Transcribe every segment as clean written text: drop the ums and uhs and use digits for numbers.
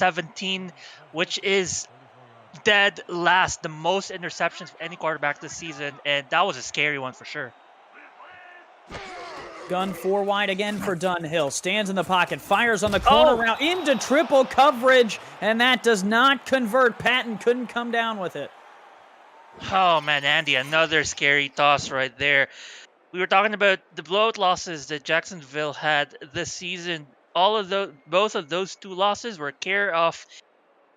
17, which is dead last, the most interceptions for any quarterback this season, and that was a scary one for sure. Gun 4 wide again for Dunhill. Stands in the pocket, fires on the corner route into triple coverage, and that does not convert. Patton couldn't come down with it. Oh man, Andy, another scary toss right there. We were talking about the blowout losses that Jacksonville had this season. Both of those two losses were care of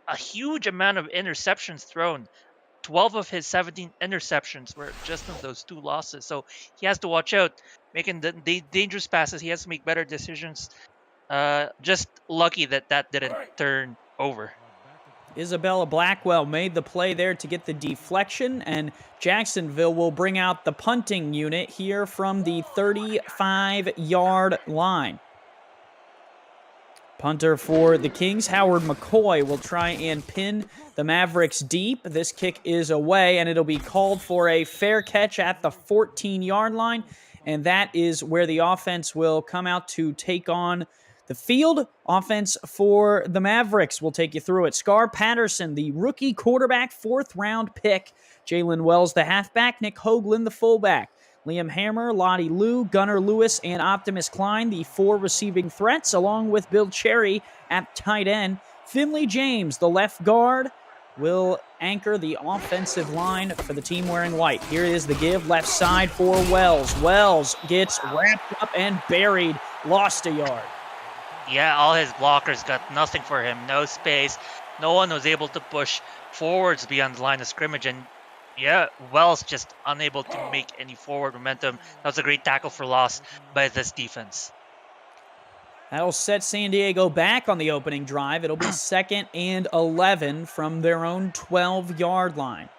a huge amount of interceptions thrown. 12 of his 17 interceptions were just in those two losses. So he has to watch out. Making the dangerous passes, he has to make better decisions. Just lucky that didn't turn over. Isabella Blackwell made the play there to get the deflection, and Jacksonville will bring out the punting unit here from the 35-yard line. Punter for the Kings, Howard McCoy, will try and pin the Mavericks deep. This kick is away, and it'll be called for a fair catch at the 14-yard line, and that is where the offense will come out to take on the field. Offense for the Mavericks. We'll take you through it. Scar Patterson, the rookie quarterback, 4th-round pick. Jalen Wells, the halfback. Nick Hoagland, the fullback. Liam Hammer, Lottie Lou, Gunnar Lewis, and Optimus Klein, the 4 receiving threats, along with Bill Cherry at tight end. Finley James, the left guard, will anchor the offensive line for the team wearing white. Here is the give, left side for Wells. Wells gets wrapped up and buried, lost a yard. Yeah, all his blockers got nothing for him, no space. No one was able to push forwards beyond the line of scrimmage, and yeah, Wells just unable to make any forward momentum. That was a great tackle for loss by this defense. That'll set San Diego back on the opening drive. It'll be 2nd and 11 from their own 12-yard line.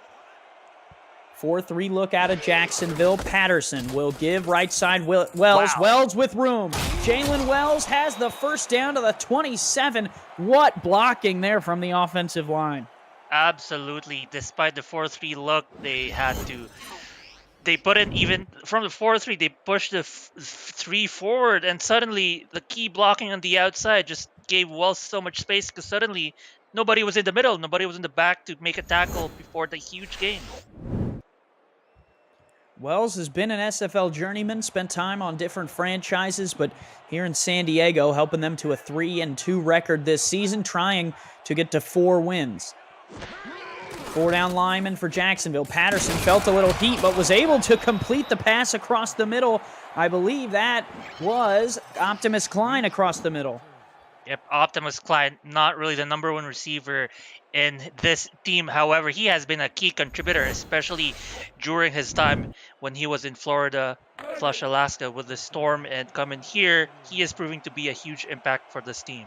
4-3 look out of Jacksonville. Patterson will give right side Wells. Wow. Wells with room. Jalen Wells has the first down to the 27. What blocking there from the offensive line. Absolutely. Despite the 4-3 look, they put in, even from the 4-3, they pushed the 3 forward, and suddenly the key blocking on the outside just gave Wells so much space because suddenly nobody was in the middle, nobody was in the back to make a tackle before the huge gain. Wells has been an SFL journeyman, spent time on different franchises, but here in San Diego, helping them to a 3-2 record this season, trying to get to 4 wins. 4-down lineman for Jacksonville. Patterson felt a little heat, but was able to complete the pass across the middle. I believe that was Optimus Klein across the middle. Yep, Optimus Klein, not really the number 1 receiver in this team. However, he has been a key contributor, especially during his time when he was in Florida, Flush, Alaska with the Storm, and coming here, he is proving to be a huge impact for this team.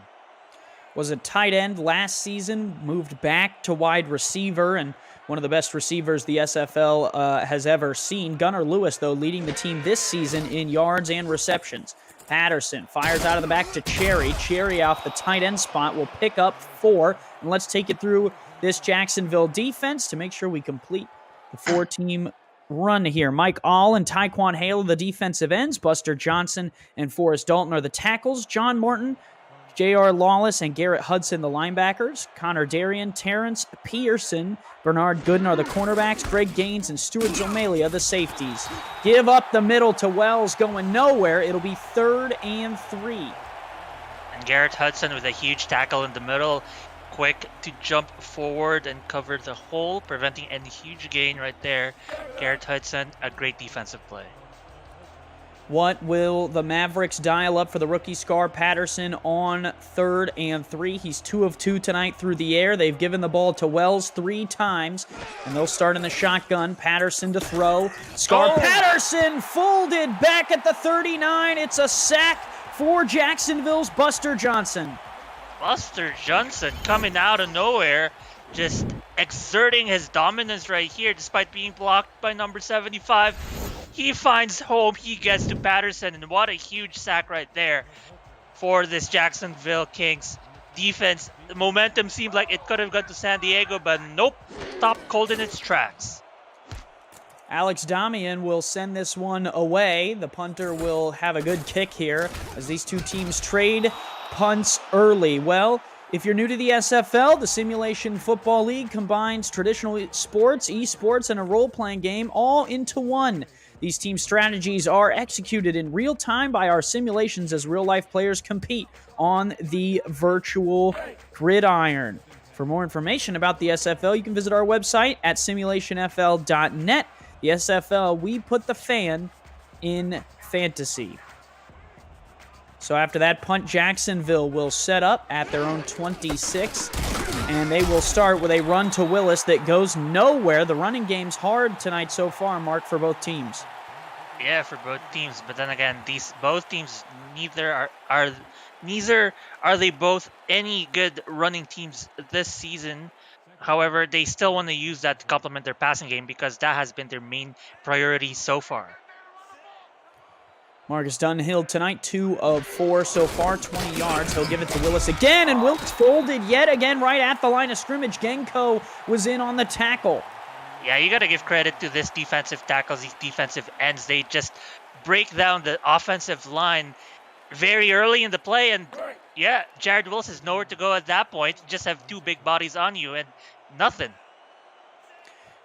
Was a tight end last season, moved back to wide receiver, and one of the best receivers the SFL has ever seen. Gunnar Lewis, though, leading the team this season in yards and receptions. Patterson fires out of the back to Cherry. Cherry off the tight end spot will pick up 4. And let's take it through this Jacksonville defense to make sure we complete the 4-team run here. Mike All and Tyquan Hale are the defensive ends. Buster Johnson and Forrest Dalton are the tackles. John Morton, J.R. Lawless, and Garrett Hudson, the linebackers. Connor Darien, Terrence Pearson, Bernard Gooden are the cornerbacks. Greg Gaines and Stuart Zomalia, the safeties. Give up the middle to Wells, going nowhere. It'll be 3rd and 3. And Garrett Hudson with a huge tackle in the middle. Quick to jump forward and cover the hole, preventing any huge gain right there. Garrett Hudson, a great defensive play. What will the Mavericks dial up for the rookie Scar Patterson on 3rd and 3? He's 2 of 2 tonight through the air. They've given the ball to Wells 3 times, and they'll start in the shotgun. Patterson to throw. Scar Patterson folded back at the 39. It's a sack for Jacksonville's Buster Johnson. Buster Johnson coming out of nowhere, just exerting his dominance right here despite being blocked by number 75. He finds home, he gets to Patterson, and what a huge sack right there for this Jacksonville Kings defense. The momentum seemed like it could have gone to San Diego, but nope, stopped cold in its tracks. Alex Damian will send this one away. The punter will have a good kick here as these two teams trade punts early. Well, If you're new to the SFL, the Simulation Football League combines traditional sports, esports, and a role-playing game all into one. These team strategies are executed in real time by our simulations as real-life players compete on the virtual gridiron. For more information about the SFL, you can visit our website at simulationfl.net. The SFL, we put the fan in fantasy. So after that punt, Jacksonville will set up at their own 26, and they will start with a run to Willis that goes nowhere. The running game's hard tonight so far, Mark, for both teams. Yeah, for both teams. But then again, both teams neither are they both any good running teams this season. However, they still want to use that to complement their passing game because that has been their main priority so far. Marcus Dunhill tonight, 2 of 4 so far, 20 yards. He'll give it to Willis again, and Willis folded yet again right at the line of scrimmage. Genko was in on the tackle. Yeah, you got to give credit to this defensive tackles, these defensive ends. They just break down the offensive line very early in the play, and yeah, Jared Willis has nowhere to go at that point. Just have 2 big bodies on you and nothing.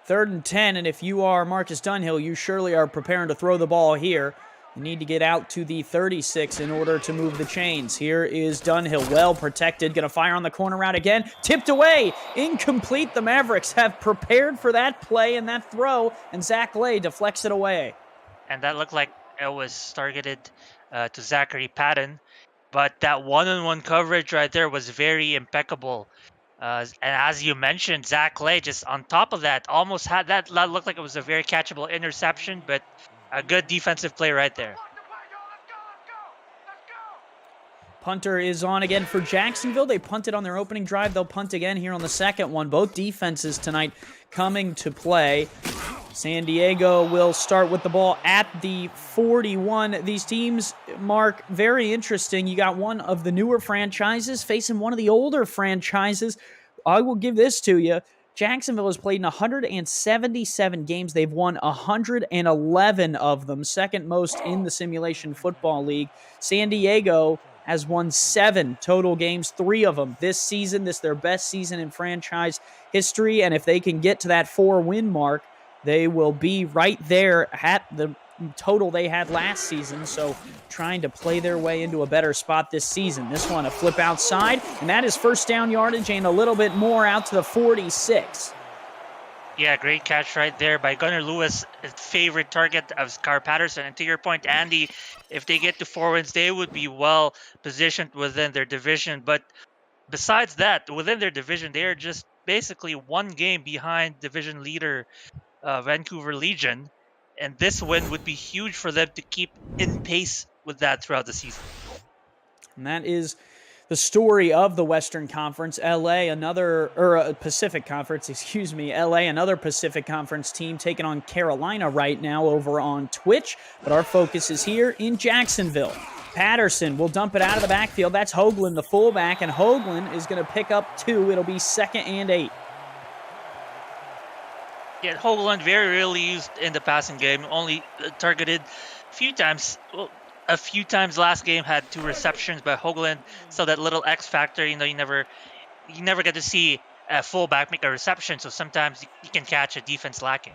3rd and 10, and if you are Marcus Dunhill, you surely are preparing to throw the ball here. You need to get out to the 36 in order to move the chains. Here is Dunhill, well protected, going to fire on the corner route again. Tipped away, incomplete. The Mavericks have prepared for that play and that throw, and Zach Lay deflects it away. And that looked like it was targeted to Zachary Patton, but that one-on-one coverage right there was very impeccable. And as you mentioned, Zach Lay just on top of that almost had that looked like it was a very catchable interception, but a good defensive play right there. Punter is on again for Jacksonville. They punted on their opening drive. They'll punt again here on the second one. Both defenses tonight coming to play. San Diego will start with the ball at the 41. These teams, Mark, very interesting. You got one of the newer franchises facing one of the older franchises. I will give this to you. Jacksonville has played in 177 games. They've won 111 of them, second most in the Simulation Football League. San Diego has won 7 total games, 3 of them this season. This is their best season in franchise history, and if they can get to that 4-win mark, they will be right there at the total they had last season, so trying to play their way into a better spot this season. This one, a flip outside, and that is first down yardage and a little bit more out to the 46. Yeah, great catch right there by Gunnar Lewis, his favorite target of Scar Patterson. And to your point, Andy, if they get to 4 wins, they would be well positioned within their division. But besides that, within their division, they are just basically 1 game behind division leader Vancouver Legion. And this win would be huge for them to keep in pace with that throughout the season. And that is the story of the Western Conference. Pacific Conference, LA, another Pacific Conference team taking on Carolina right now over on Twitch. But our focus is here in Jacksonville. Patterson will dump it out of the backfield. That's Hoagland, the fullback, and Hoagland is going to pick up 2. It'll be 2nd and 8. Yeah, Hoagland very rarely used in the passing game, only targeted a few times. Well, a few times last game had 2 receptions, but Hoagland, so that little X factor, you never get to see a fullback make a reception, so sometimes you can catch a defense lacking.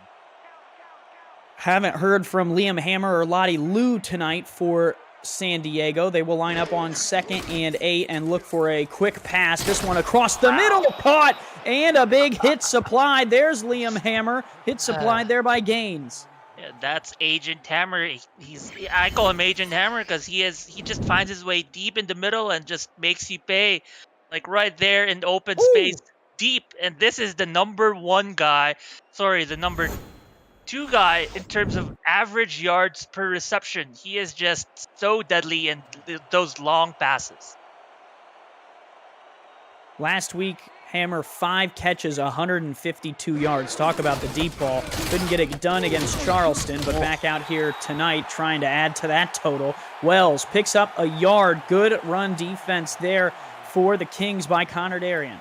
Haven't heard from Liam Hammer or Lottie Liu tonight for San Diego. They will line up on 2nd and 8 and look for a quick pass. This one across the middle, caught, and a big hit supplied. There's Liam Hammer. Hit supplied there by Gaines. Yeah, that's Agent Hammer. I call him Agent Hammer because he just finds his way deep in the middle and just makes you pay, like right there in open space, deep. And this is the number 2 guy in terms of average yards per reception. He is just so deadly in those long passes. Last week, Hammer 5 catches, 152 yards. Talk about the deep ball. Couldn't get it done against Charleston, but back out here tonight trying to add to that total. Wells picks up a yard. Good run defense there for the Kings by Connor Darien.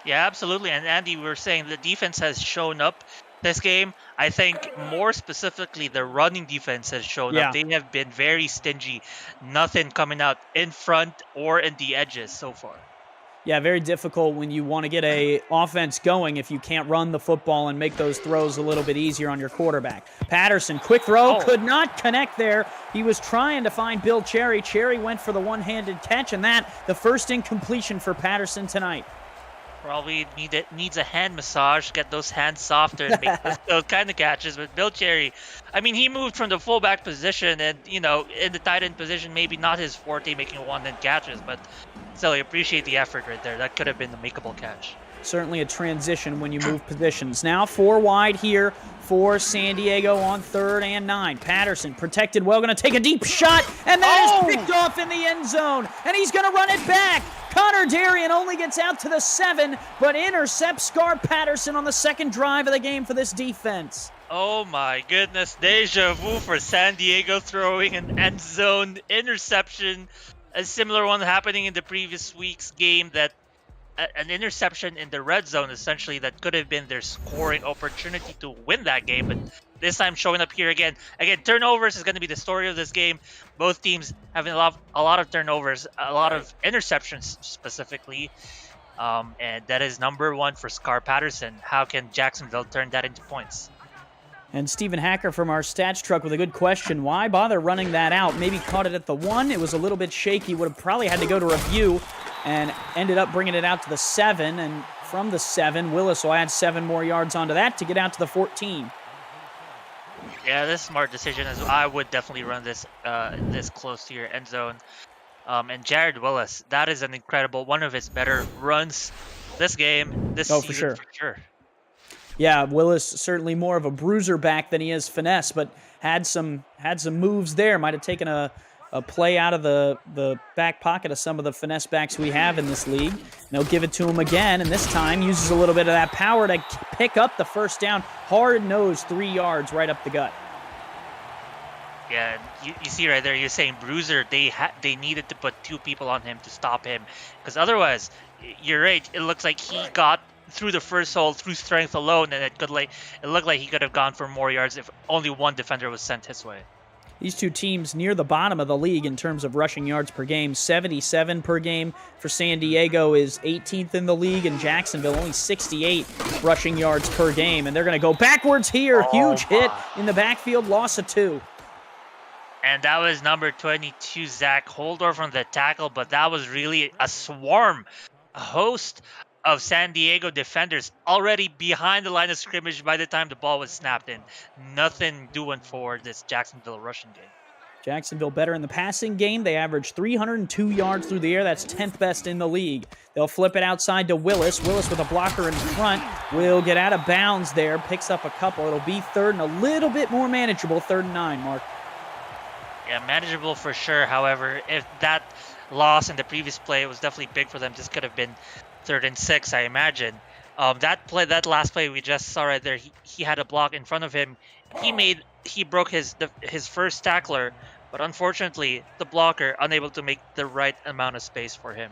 Yeah, absolutely. And Andy, we were saying the defense has shown up this game. I think more specifically, the running defense has shown up. They have been very stingy. Nothing coming out in front or in the edges so far. Yeah, very difficult when you want to get a offense going if you can't run the football and make those throws a little bit easier on your quarterback. Patterson, quick throw, could not connect there. He was trying to find Bill Cherry. Cherry went for the one-handed catch, and the first incompletion for Patterson tonight. Probably needs a hand massage, get those hands softer and make those kind of catches. But Bill Cherry, I mean, he moved from the fullback position and, in the tight end position, maybe not his forte making one-hand catches, but still, I appreciate the effort right there. That could have been a makeable catch. Certainly a transition when you move positions. Now 4 wide here for San Diego on 3rd and 9. Patterson protected well, going to take a deep shot, and that is picked off in the end zone, and he's going to run it back. Connor Darien only gets out to the 7, but intercepts Scar Patterson on the second drive of the game for this defense. Oh my goodness, deja vu for San Diego throwing an end zone interception. A similar one happening in the previous week's game, that an interception in the red zone, essentially, that could have been their scoring opportunity to win that game, but this time showing up here again. Again, turnovers is going to be the story of this game. Both teams having a lot of turnovers, a lot of interceptions specifically, and that is number 1 for Scar Patterson. How can Jacksonville turn that into points? And Stephen Hacker from our stats truck with a good question. Why bother running that out? Maybe caught it at the 1. It was a little bit shaky. Would have probably had to go to review and ended up bringing it out to the 7. And from the 7, Willis will add 7 more yards onto that to get out to the 14. Yeah, this is a smart decision. As I would definitely run this this close to your end zone. And Jared Willis, that is an incredible, one of his better runs this game, this season for sure. Yeah, Willis certainly more of a bruiser back than he is finesse, but had some moves there. Might have taken a play out of the back pocket of some of the finesse backs we have in this league. And they'll give it to him again, and this time uses a little bit of that power to pick up the first down. Hard-nosed 3 yards right up the gut. Yeah, you see right there, you're saying bruiser. They needed to put 2 people on him to stop him, because otherwise, you're right, it looks like he got through the first hole through strength alone, and it looked like he could have gone for more yards if only 1 defender was sent his way. These 2 teams near the bottom of the league in terms of rushing yards per game. 77 per game for San Diego is 18th in the league, and Jacksonville only 68 rushing yards per game. And they're going to go backwards here. Huge hit in the backfield, loss of 2. And that was number 22, Zach Holdorf on the tackle, but that was really a swarm, a host of San Diego defenders already behind the line of scrimmage by the time the ball was snapped in. Nothing doing for this Jacksonville rushing game. Jacksonville better in the passing game. They average 302 yards through the air. That's 10th best in the league. They'll flip it outside to Willis. Willis with a blocker in front will get out of bounds there. Picks up a couple. It'll be 3rd and a little bit more manageable. 3rd and 9, Mark. Yeah, manageable for sure. However, if that loss in the previous play was definitely big for them, this could have been 3rd and 6, I imagine. That last play we just saw right there, he had a block in front of him. He broke his first tackler, but unfortunately the blocker unable to make the right amount of space for him.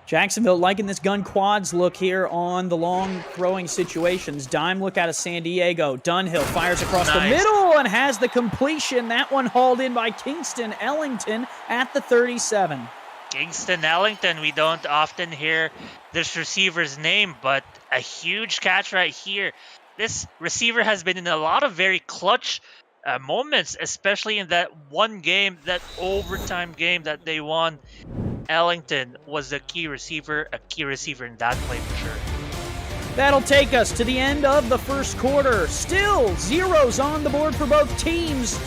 Jacksonville liking this gun quads look here on the long throwing situations. Dime look out of San Diego. Dunhill fires across the middle and has the completion. That one hauled in by Kingston Ellington at the 37. Kingston Ellington, we don't often hear this receiver's name, but a huge catch right here. This receiver has been in a lot of very clutch moments, especially in that one game, that overtime game that they won. Ellington was a key receiver in that play for sure. That'll take us to the end of the first quarter. Still zeros on the board for both teams.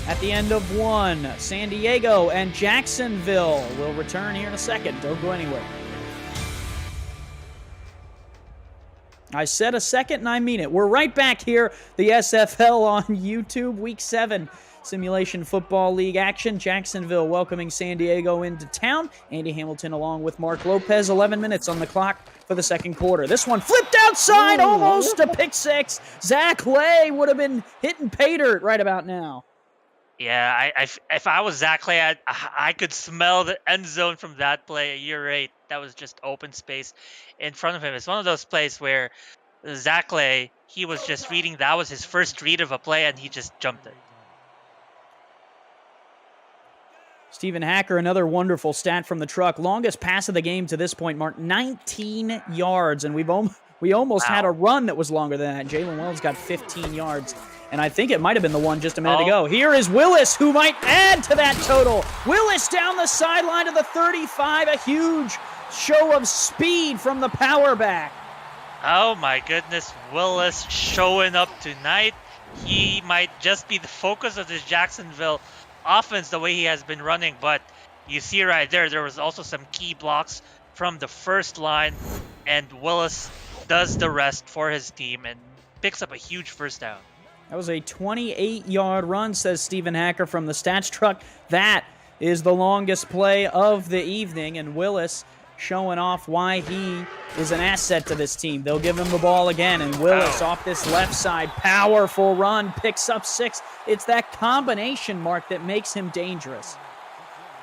At the end of 1, San Diego and Jacksonville will return here in a second. Don't go anywhere. I said a second and I mean it. We're right back here. The SFL on YouTube, Week 7. Simulation Football League action. Jacksonville welcoming San Diego into town. Andy Hamilton along with Mark Lopez. 11 minutes on the clock for the second quarter. This one flipped outside, almost a pick 6. Zach Lay would have been hitting pay dirt right about now. Yeah, if I was Zach Lay, I could smell the end zone from that play. You're right. That was just open space in front of him. It's one of those plays where Zach Lay, he was just reading. That was his first read of a play, and he just jumped it. Stephen Hacker, another wonderful stat from the truck. Longest pass of the game to this point, Mark, 19 yards. And we almost had a run that was longer than that. Jalen Wells got 15 yards. And I think it might have been the one just a minute ago. Here is Willis, who might add to that total. Willis down the sideline to the 35. A huge show of speed from the power back. Oh my goodness, Willis showing up tonight. He might just be the focus of this Jacksonville offense the way he has been running, but you see right there was also some key blocks from the first line, and Willis does the rest for his team and picks up a huge first down. That was a 28-yard run, says Stephen Hacker from the stats truck. That is the longest play of the evening, and Willis showing off why he is an asset to this team. They'll give him the ball again, and Willis off this left side, powerful run, picks up 6. It's that combination, Mark, that makes him dangerous.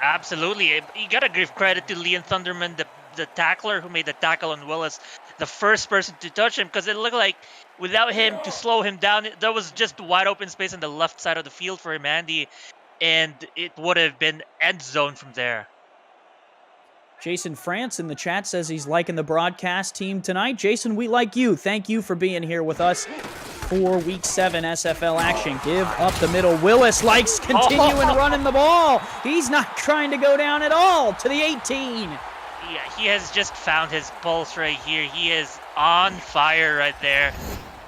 Absolutely. You got to give credit to Leon Thunderman, the tackler who made the tackle on Willis, the first person to touch him, because it looked like without him to slow him down, there was just wide open space on the left side of the field for him, Andy, and it would have been end zone from there. Jason France in the chat says he's liking the broadcast team tonight. Jason, we like you. Thank you for being here with us for Week 7 SFL action. Give up the middle. Willis likes continuing running the ball. He's not trying to go down at all to the 18. Yeah, he has just found his pulse right here. He is on fire right there.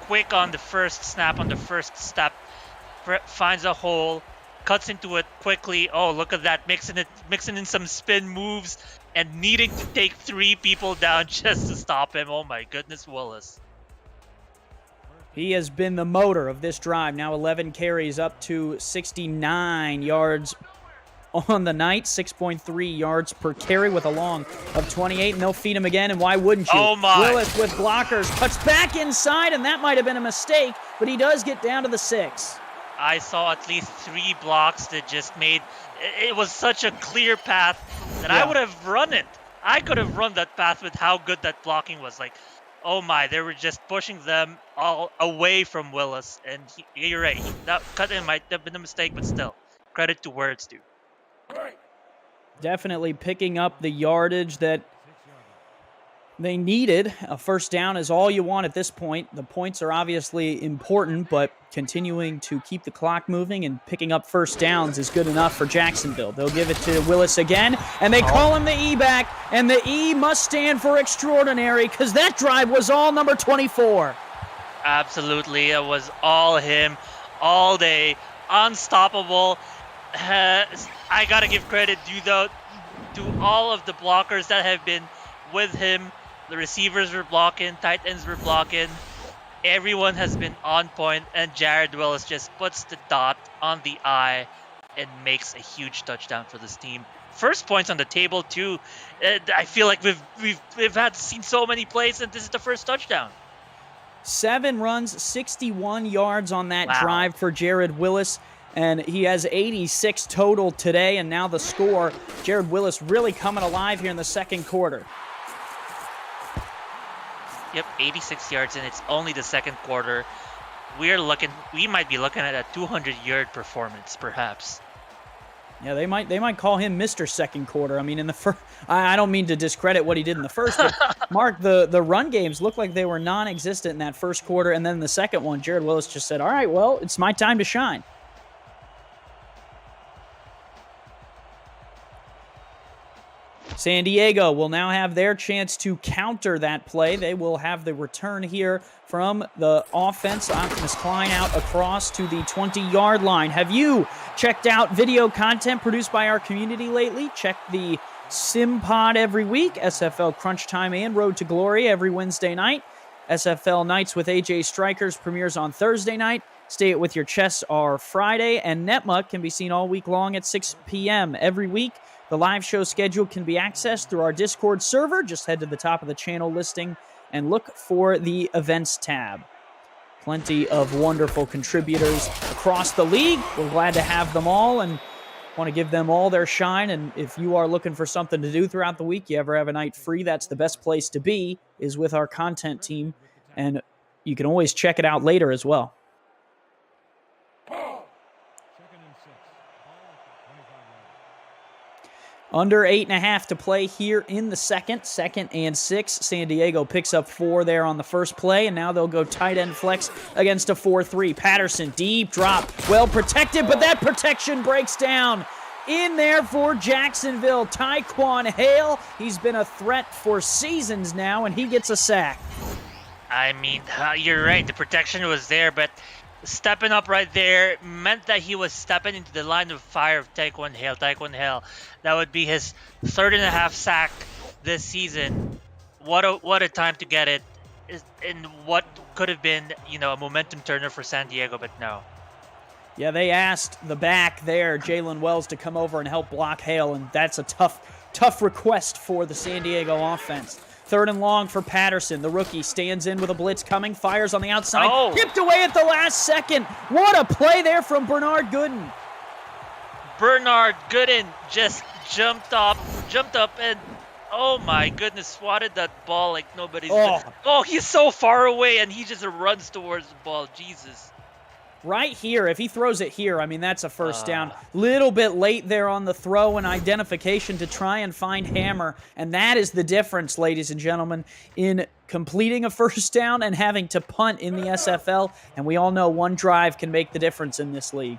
Quick on the first snap, on the first step. Finds a hole, cuts into it quickly. Oh, look at that, mixing in some spin moves and needing to take 3 people down just to stop him. Oh my goodness, Willis. He has been the motor of this drive. Now 11 carries up to 69 yards on the night, 6.3 yards per carry with a long of 28, and they'll feed him again, and why wouldn't you? Oh my. Willis with blockers, cuts back inside, and that might have been a mistake, but he does get down to the 6. I saw at least 3 blocks that just made, it was such a clear path that I would have run it. I could have run that path with how good that blocking was. Like, oh my, they were just pushing them all away from Willis, and you're right, that cutting might have been a mistake, but still, credit to where it's due. Definitely picking up the yardage that they needed. A first down is all you want at this point. The points are obviously important, but continuing to keep the clock moving and picking up first downs is good enough for Jacksonville. They'll give it to Willis again, and they call him the E back, and the E must stand for extraordinary because that drive was all number 24. Absolutely. It was all him all day. Unstoppable. I got to give credit to all of the blockers that have been with him. The receivers were blocking, tight ends were blocking. Everyone has been on point, and Jared Willis just puts the dot on the I and makes a huge touchdown for this team. First points on the table too. I feel like we've seen so many plays, and this is the first touchdown. 7 runs, 61 yards on that drive for Jared Willis. And he has 86 total today, and now the score. Jared Willis really coming alive here in the second quarter. Yep, 86 yards, and it's only the second quarter. We might be looking at a 200-yard performance, perhaps. Yeah, they might call him Mr. Second Quarter. I mean, in the first, I don't mean to discredit what he did in the first, but Mark, the run games looked like they were non-existent in that first quarter, and then the second one, Jared Willis just said, all right, well, it's my time to shine. San Diego will now have their chance to counter that play. They will have the return here from the offense. Optimus Klein out across to the 20-yard line. Have you checked out video content produced by our community lately? Check the Sim Pod every week, SFL Crunch Time and Road to Glory every Wednesday night. SFL Nights with AJ Strikers premieres on Thursday night. Stay It With Your Chess are Friday, and Netmuck can be seen all week long at 6 p.m. every week. The live show schedule can be accessed through our Discord server. Just head to the top of the channel listing and look for the events tab. Plenty of wonderful contributors across the league. We're glad to have them all and want to give them all their shine. And if you are looking for something to do throughout the week, you ever have a night free, that's the best place to be, is with our content team. And you can always check it out later as well. Under 8.5 to play here in the second. 2nd and 6. San Diego picks up 4 there on the first play, and now they'll go tight end flex against a 4-3. Patterson, deep drop, well protected, but that protection breaks down. In there for Jacksonville, Tyquan Hale. He's been a threat for seasons now, and he gets a sack. I mean, you're right. The protection was there, but stepping up right there meant that he was stepping into the line of fire of Tyquan Hale. That would be his 3.5 sack this season. What a time to get it, and what could have been, a momentum turner for San Diego, but no. Yeah, they asked the back there, Jalen Wells, to come over and help block Hale, and that's a tough request for the San Diego offense. 3rd and long for Patterson. The rookie stands in with a blitz coming, fires on the outside, tipped away at the last second. What a play there from Bernard Gooden. Bernard Gooden just jumped up and, oh my goodness, swatted that ball like nobody's he's so far away and he just runs towards the ball. Jesus. Right here, if he throws it here, I mean, that's a first down. Little bit late there on the throw and identification to try and find Hammer, and that is the difference, ladies and gentlemen, in completing a first down and having to punt in the SFL, and we all know one drive can make the difference in this league.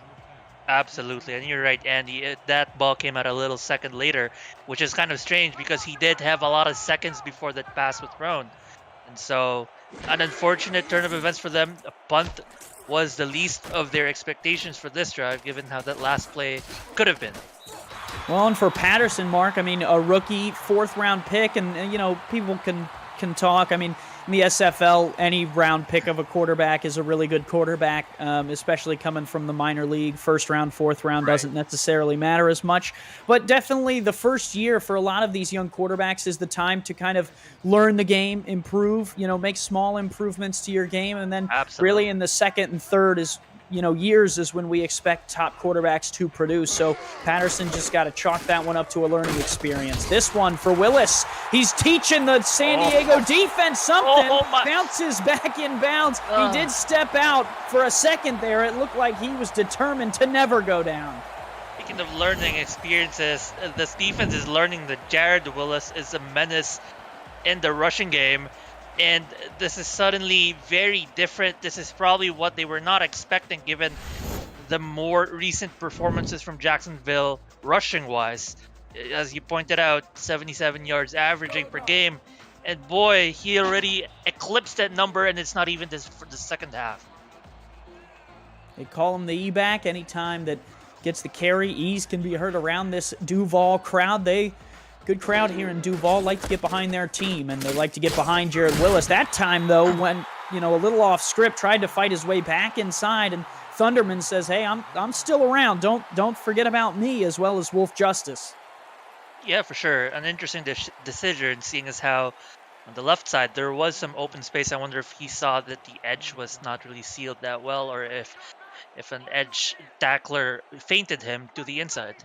Absolutely, and you're right, Andy. That ball came out a little second later, which is kind of strange because he did have a lot of seconds before that pass was thrown. And so, an unfortunate turn of events for them. A punt was the least of their expectations for this drive, given how that last play could have been. Well, and for Patterson, Mark, I mean, a rookie 4th-round pick, and people can talk. I mean, in the SFL, any round pick of a quarterback is a really good quarterback, especially coming from the minor league. 1st round, 4th round doesn't necessarily matter as much. But definitely the first year for a lot of these young quarterbacks is the time to kind of learn the game, improve, make small improvements to your game. And then really in the 2nd and 3rd years is when we expect top quarterbacks to produce. So Patterson just got to chalk that one up to a learning experience. This one for Willis. He's teaching the San Diego defense something. Bounces back in bounds. He did step out for a second there. It looked like he was determined to never go down. Speaking of learning experiences, this defense is learning that Jared Willis is a menace in the rushing game. And this is suddenly very different. This is probably what they were not expecting given the more recent performances from Jacksonville rushing-wise. As you pointed out, 77 yards averaging per game. And boy, he already eclipsed that number, and it's not even this for the second half. They call him the E-back. Anytime that gets the carry, ease can be heard around this Duval crowd. Good crowd here in Duval, like to get behind their team, and they like to get behind Jared Willis. That time, though, when, a little off script, tried to fight his way back inside, and Thunderman says, hey, I'm still around. Don't forget about me, as well as Wolf Justice. Yeah, for sure. An interesting decision, seeing as how on the left side there was some open space. I wonder if he saw that the edge was not really sealed that well, or if an edge tackler feinted him to the inside.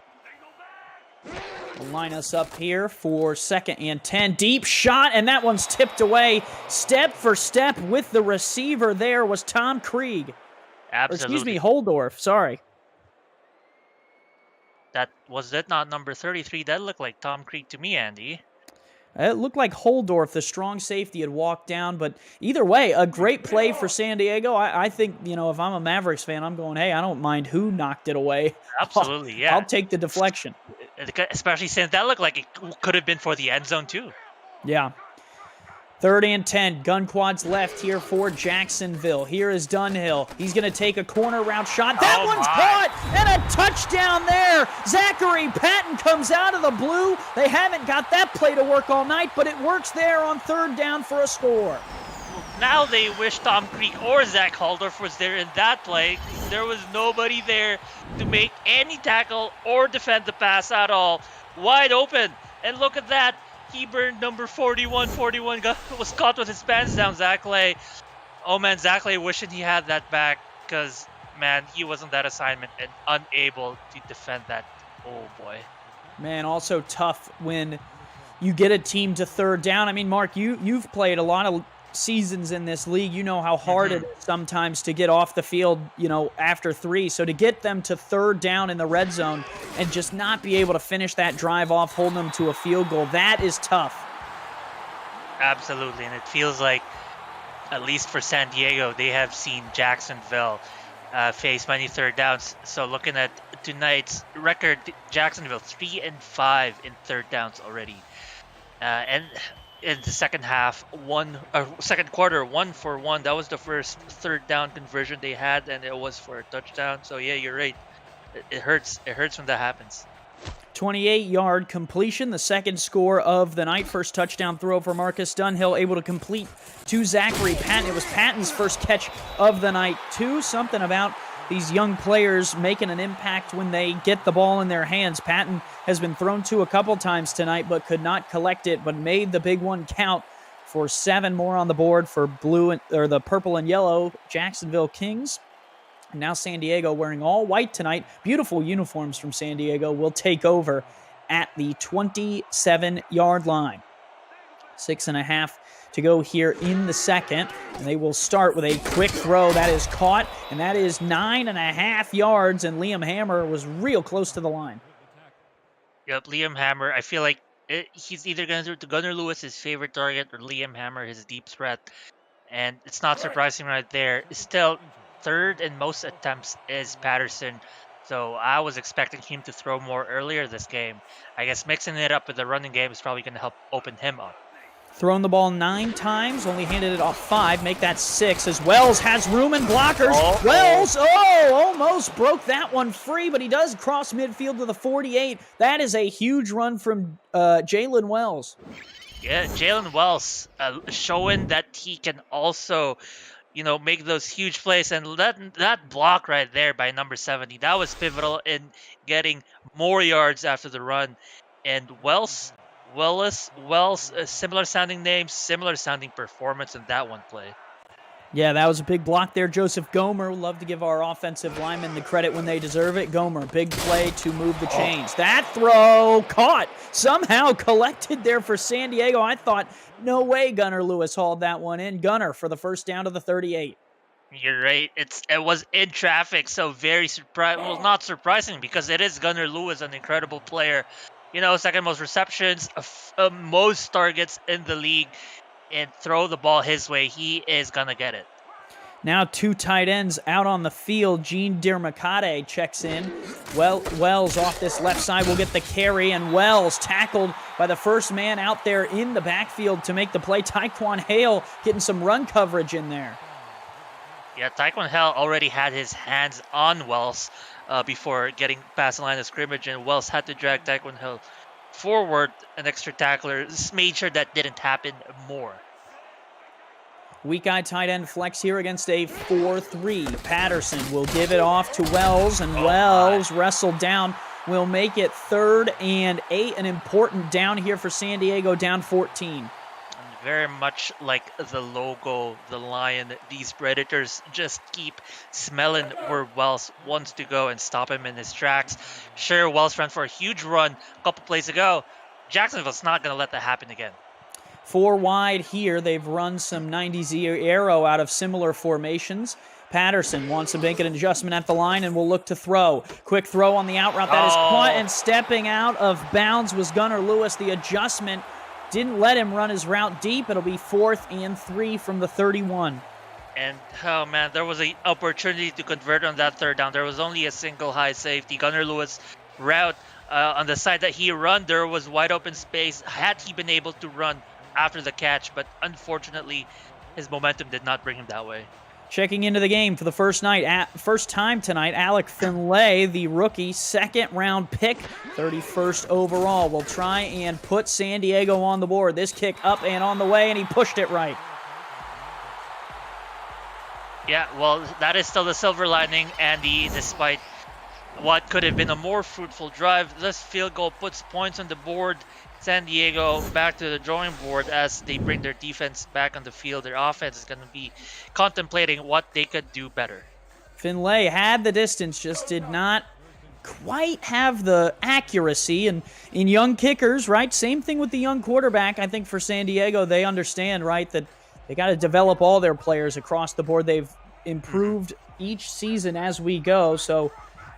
We'll line us up here for 2nd and 10. Deep shot, and that one's tipped away. Step for step with the receiver there was Tom Krieg. Absolutely. Holdorf. Sorry. That not number 33. That looked like Tom Krieg to me, Andy. It looked like Holdorf, the strong safety, had walked down. But either way, a great play for San Diego. I think, if I'm a Mavericks fan, I'm going, hey, I don't mind who knocked it away. Absolutely, yeah. I'll take the deflection. Especially since that looked like it could have been for the end zone, too. Yeah. 3rd and 10. Gun quads left here for Jacksonville. Here is Dunhill. He's going to take a corner route shot. That one's caught! And a touchdown there! Zachary Patton comes out of the blue. They haven't got that play to work all night, but it works there on 3rd down for a score. Now they wish Tom Krieg or Zach Holdorf was there in that play. There was nobody there to make any tackle or defend the pass at all. Wide open. And look at that. He burned number 41 was caught with his pants down, Zach Lay. Oh man, Zach Lay wishing he had that back because, man, he was on that assignment and unable to defend that. Oh boy. Man, also tough when you get a team to 3rd down. I mean, Mark, you've played a lot of seasons in this league, you know how hard it is sometimes to get off the field, after 3. So to get them to 3rd down in the red zone and just not be able to finish that drive off, holding them to a field goal, that is tough. Absolutely, and it feels like, at least for San Diego, they have seen Jacksonville face many 3rd downs. So looking at tonight's record, Jacksonville 3-5 in 3rd downs already. And in the second quarter, 1 for 1. That was the first 3rd down conversion they had, and it was for a touchdown. So yeah, you're right. It hurts. It hurts when that happens. 28-yard completion, the second score of the night. First touchdown throw for Marcus Dunhill, able to complete to Zachary Patton. It was Patton's first catch of the night, too. Something about these young players making an impact when they get the ball in their hands. Patton has been thrown to a couple times tonight, but could not collect it, but made the big one count for 7 more on the board for the purple and yellow Jacksonville Kings. Now San Diego, wearing all white tonight, beautiful uniforms from San Diego, will take over at the 27-yard line. 6.5 to go here in the second, and they will start with a quick throw that is caught, and that is 9.5 yards, and Liam Hammer was real close to the line. Yep, Liam Hammer. I feel like he's either going to do to Gunnar Lewis, his favorite target, or Liam Hammer, his deep threat, and it's not surprising right there. Still, 3rd in most attempts is Patterson, so I was expecting him to throw more earlier this game. I guess mixing it up with the running game is probably going to help open him up. Thrown the ball 9 times, only handed it off 5, make that 6 as Wells has room and blockers. Wells, almost broke that one free, but he does cross midfield to the 48. That is a huge run from Jalen Wells. Yeah, Jalen Wells showing that he can also make those huge plays, and that block right there by number 70, that was pivotal in getting more yards after the run. And Willis, similar sounding name, similar sounding performance in that one play. Yeah, that was a big block there. Joseph Gomer, would love to give our offensive linemen the credit when they deserve it. Gomer, big play to move the chains. That throw caught, somehow collected there for San Diego. I thought, no way Gunnar Lewis hauled that one in. Gunnar for the first down to the 38. You're right. It was in traffic, so very surprising. Well, not surprising because it is Gunnar Lewis, an incredible player. Second most receptions, most targets in the league, and throw the ball his way. He is going to get it. Now 2 tight ends out on the field. Gene Dermacate checks in. Wells off this left side will get the carry, and Wells tackled by the first man out there in the backfield to make the play. Tyquan Hale getting some run coverage in there. Yeah, Tyquan Hale already had his hands on Wells before getting past the line of scrimmage, and Wells had to drag Tyquan Hale forward. An extra tackler made sure that didn't happen more. Weak eye tight end flex here against a 4-3. Patterson will give it off to Wells, and Wells wrestled down. Will make it 3rd and 8. An important down here for San Diego, down 14. Very much like the logo, the lion, these Predators just keep smelling where Wells wants to go and stop him in his tracks. Sure, Wells ran for a huge run a couple plays ago. Jacksonville's not going to let that happen again. 4 wide here. They've run some 90s arrow out of similar formations. Patterson wants to make an adjustment at the line and will look to throw. Quick throw on the out route. That is caught, and stepping out of bounds was Gunnar Lewis. The adjustment didn't let him run his route deep. It'll be 4th and 3 from the 31. And, oh man, there was an opportunity to convert on that 3rd down. There was only a single high safety. Gunnar Lewis route on the side that he run, there was wide open space. Had he been able to run after the catch, but unfortunately, his momentum did not bring him that way. Checking into the game for the first time tonight, Alec Finlay, the rookie, 2nd-round pick, 31st overall, will try and put San Diego on the board. This kick up and on the way, and he pushed it right. Yeah, well, that is still the silver lining, Andy, despite what could have been a more fruitful drive. This field goal puts points on the board. San Diego back to the drawing board as they bring their defense back on the field. Their offense is going to be contemplating what they could do better. Finlay had the distance, just did not quite have the accuracy. And in young kickers, right, same thing with the young quarterback. I think for San Diego, they understand, right, that they got to develop all their players across the board. They've improved each season as we go, so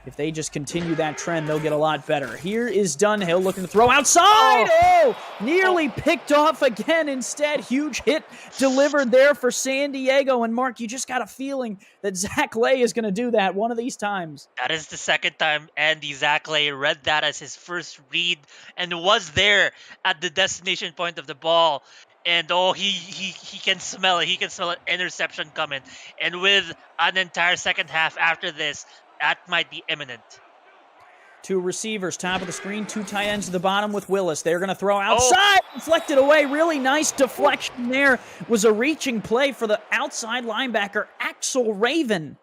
if they just continue that trend, they'll get a lot better. Here is Dunhill looking to throw outside. Oh, nearly picked off again instead. Huge hit delivered there for San Diego. And Mark, you just got a feeling that Zach Lay is going to do that one of these times. That is the second time Andy Zach Lay read that as his first read and was there at the destination point of the ball. And he can smell it. He can smell an interception coming. And with an entire second half after this, that might be imminent. Two receivers, top of the screen, two tight ends to the bottom with Willis. They're going to throw outside, deflected away. Really nice deflection there. Was a reaching play for the outside linebacker, Axel Raven.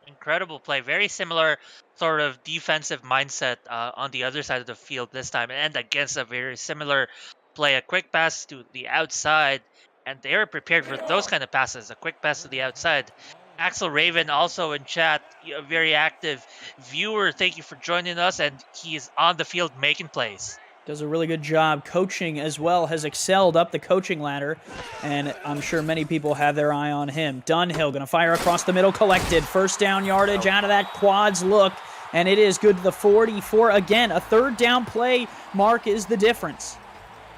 Incredible play. Very similar sort of defensive mindset on the other side of the field this time, and against a very similar play. A quick pass to the outside, and they were prepared for those kind of passes. A quick pass to the outside. Axel Raven also in chat, a very active viewer. Thank you for joining us, and he is on the field making plays. Does a really good job coaching as well, has excelled up the coaching ladder, and I'm sure many people have their eye on him. Dunhill going to fire across the middle, collected. First down yardage out of that quads look, and it is good to the 44. Again, a third down play, Mark, is the difference.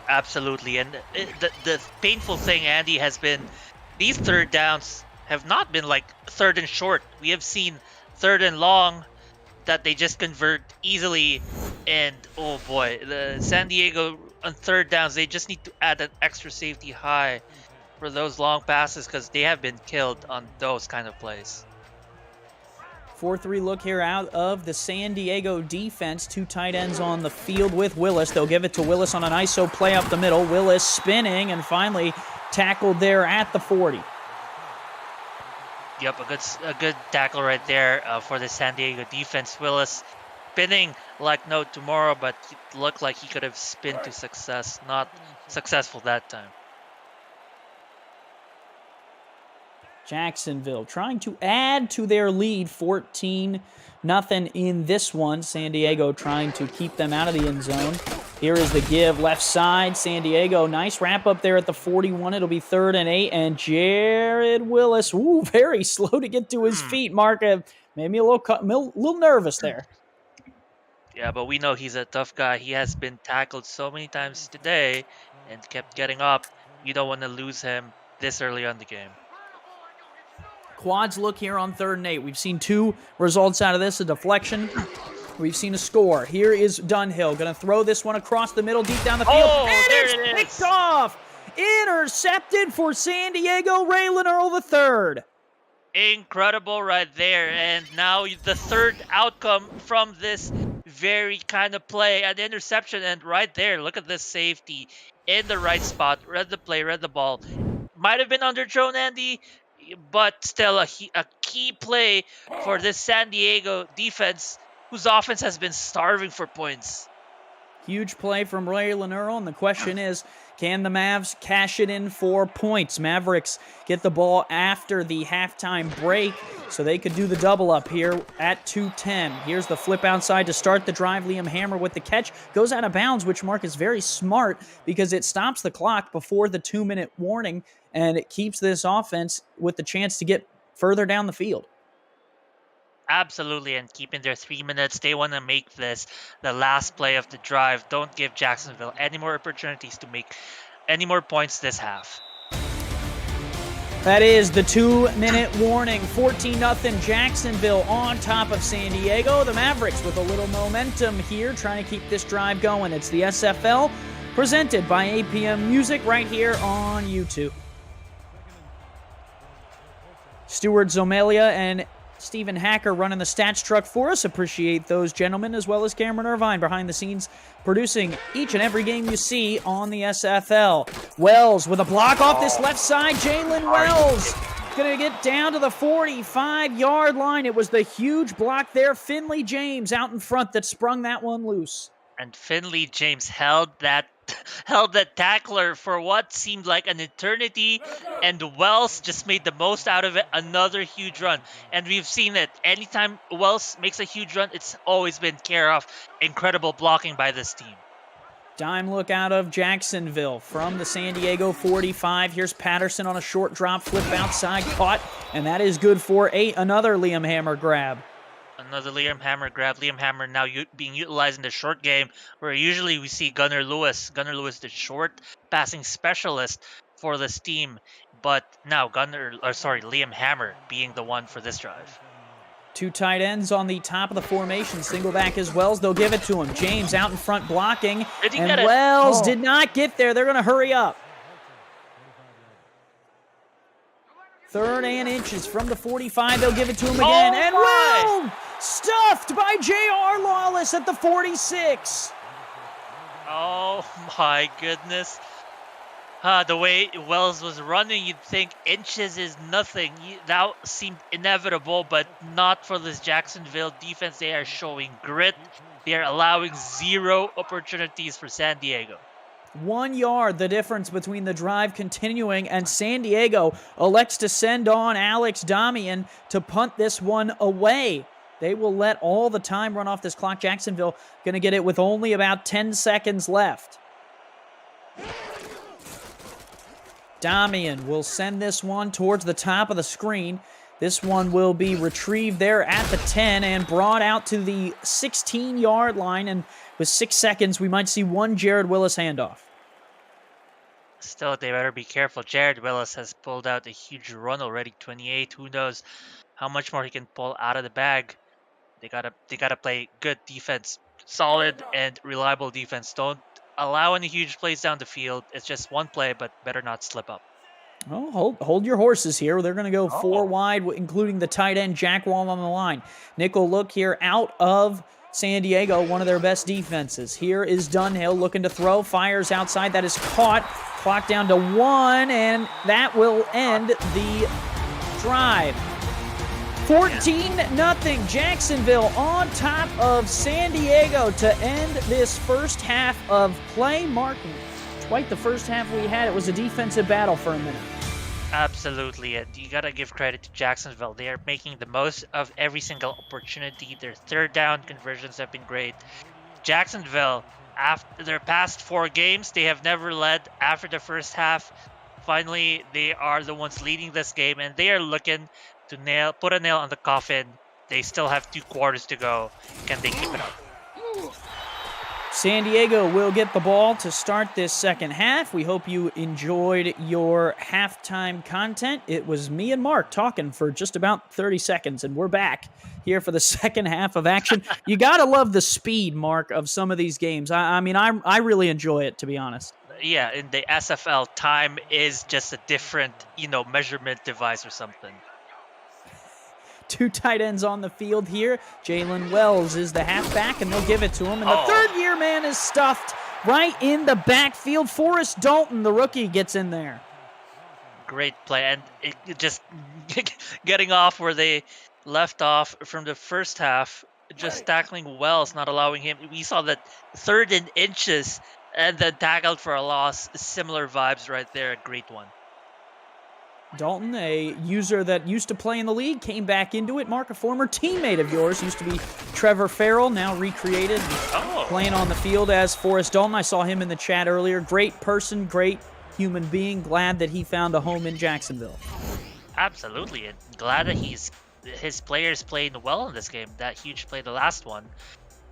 Absolutely, and the painful thing, Andy, has been these third downs have not been like third and short. We have seen third and long that they just convert easily. And oh boy, the San Diego on third downs, they just need to add an extra safety high for those long passes because they have been killed on those kind of plays. 4-3 look here out of the San Diego defense. Two tight ends on the field with Willis. They'll give it to Willis on an ISO play up the middle. Willis spinning and finally tackled there at the 40. Yep, a good tackle right there for the San Diego defense. Willis spinning like no tomorrow, but it looked like he could have spinned to success. Not successful that time. Jacksonville trying to add to their lead, 14-0 in this one. San Diego trying to keep them out of the end zone. Here is the give, left side, San Diego. Nice wrap up there at the 41. It'll be 3rd and 8, and Jared Willis, very slow to get to his feet. Mark, made me a little nervous there. Yeah, but we know he's a tough guy. He has been tackled so many times today and kept getting up. You don't want to lose him this early on the game. Quads look here on 3rd and 8. We've seen two results out of this, a deflection. We've seen a score. Here is Dunhill. Going to throw this one across the middle, deep down the field. Oh, and there it's it is. picked off. Intercepted for San Diego, Raylan Earl III. Incredible right there. And now the third outcome from this very kind of play, an interception. And right there, look at this safety in the right spot. Read the play, read the ball. Might have been underthrown, Andy, but still a key play for this San Diego defense, whose offense has been starving for points. Huge play from Raylan Earl, and the question is, can the Mavs cash it in for points? Mavericks get the ball after the halftime break, so they could do the double up here at 2:10. Here's the flip outside to start the drive. Liam Hammer with the catch. Goes out of bounds, which, Mark, is very smart because it stops the clock before the 2-minute warning, and it keeps this offense with the chance to get further down the field. Absolutely, and keeping their 3 minutes. They want to make this the last play of the drive. Don't give Jacksonville any more opportunities to make any more points this half. That is the 2-minute warning. 14-0 Jacksonville on top of San Diego. The Mavericks with a little momentum here, trying to keep this drive going. It's the SFL presented by APM Music right here on YouTube. Stuart Zomelia and Stephen Hacker running the stats truck for us. Appreciate those gentlemen, as well as Cameron Irvine behind the scenes producing each and every game you see on the SFL. Wells with a block off this left side. Jalen Wells going to get down to the 45-yard line. It was the huge block there. Finley James out in front that sprung that one loose. And Finley James held that tackler for what seemed like an eternity, and Wells just made the most out of it. Another huge run, and we've seen it anytime Wells makes a huge run, it's always been care of. Incredible blocking by this team. Dime look out of Jacksonville from the San Diego 45. Here's Patterson on a short drop, flip outside, caught, and that is good for another Liam Hammer grab. Another Liam Hammer grab. Liam Hammer now being utilized in the short game, where usually we see Gunnar Lewis. Gunnar Lewis, the short passing specialist for this team, but now Liam Hammer being the one for this drive. Two tight ends on the top of the formation. Single back as Wells. They'll give it to him. James out in front blocking. And Wells did not get there. They're going to hurry up. 3rd and inches from the 45. They'll give it to him again. And Wells stuffed by J.R. Lawless at the 46. Oh my goodness. The way Wells was running, you'd think inches is nothing. That seemed inevitable, but not for this Jacksonville defense. They are showing grit. They are allowing 0 opportunities for San Diego. 1 yard, the difference between the drive continuing, and San Diego elects to send on Alex Damian to punt this one away. They will let all the time run off this clock. Jacksonville going to get it with only about 10 seconds left. Damian will send this one towards the top of the screen. This one will be retrieved there at the 10 and brought out to the 16-yard line. And with 6 seconds, we might see one Jared Willis handoff. Still, they better be careful. Jared Willis has pulled out a huge run already, 28. Who knows how much more he can pull out of the bag. They gotta play good defense, solid and reliable defense. Don't allow any huge plays down the field. It's just one play, but better not slip up. Oh, hold your horses here. They're going to go 4 wide, including the tight end, Jack Wall on the line. Nickel look here out of San Diego, one of their best defenses. Here is Dunhill looking to throw, fires outside. That is caught. Clock down to 1, and that will end the drive. 14-0, Jacksonville on top of San Diego to end this first half of play. Mark, quite the first half we had. It was a defensive battle for a minute. Absolutely. You got to give credit to Jacksonville. They are making the most of every single opportunity. Their 3rd down conversions have been great. Jacksonville, after their past 4 games, they have never led after the first half. Finally, they are the ones leading this game, and they are looking to put a nail on the coffin. They still have 2 quarters to go. Can they keep it up? San Diego will get the ball to start this second half. We hope you enjoyed your halftime content. It was me and Mark talking for just about 30 seconds, and we're back here for the second half of action. You got to love the speed, Mark, of some of these games. I mean, I really enjoy it, to be honest. Yeah, in the SFL, time is just a different, measurement device or something. 2 tight ends on the field here. Jalen Wells is the halfback, and they'll give it to him. And the 3rd-year man is stuffed right in the backfield. Forrest Dalton, the rookie, gets in there. Great play. And it just getting off where they left off from the first half, just tackling Wells, not allowing him. We saw that 3rd and inches and then tackled for a loss. Similar vibes right there. A great one. Dalton, a user that used to play in the league, came back into it. Mark, a former teammate of yours, used to be Trevor Farrell, now recreated, playing on the field as Forrest Dalton. I saw him in the chat earlier. Great person, great human being. Glad that he found a home in Jacksonville. Absolutely, and glad that his players played well in this game. That huge play, the last one.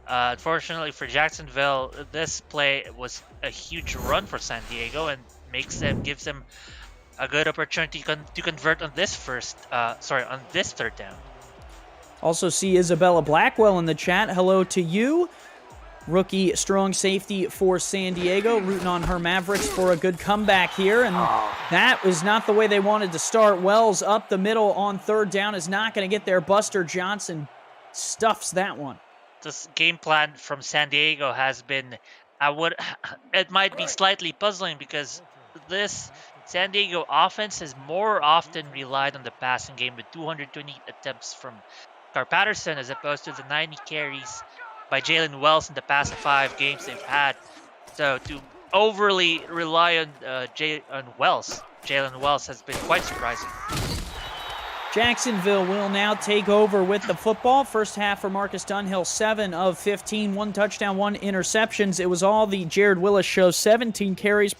Unfortunately for Jacksonville, this play was a huge run for San Diego and gives them a good opportunity to convert on this 3rd down. Also see Isabella Blackwell in the chat. Hello to you. Rookie strong safety for San Diego, rooting on her Mavericks for a good comeback here. And that was not the way they wanted to start. Wells up the middle on 3rd down is not going to get there. Buster Johnson stuffs that one. This game plan from San Diego has been, it might be slightly puzzling because this San Diego offense has more often relied on the passing game with 220 attempts from Car Patterson as opposed to the 90 carries by Jalen Wells in the past 5 games they've had. So to overly rely on Jalen Wells has been quite surprising. Jacksonville will now take over with the football. First half for Marcus Dunhill, 7 of 15, 1 touchdown, 1 interceptions. It was all the Jared Willis show, 17 carries,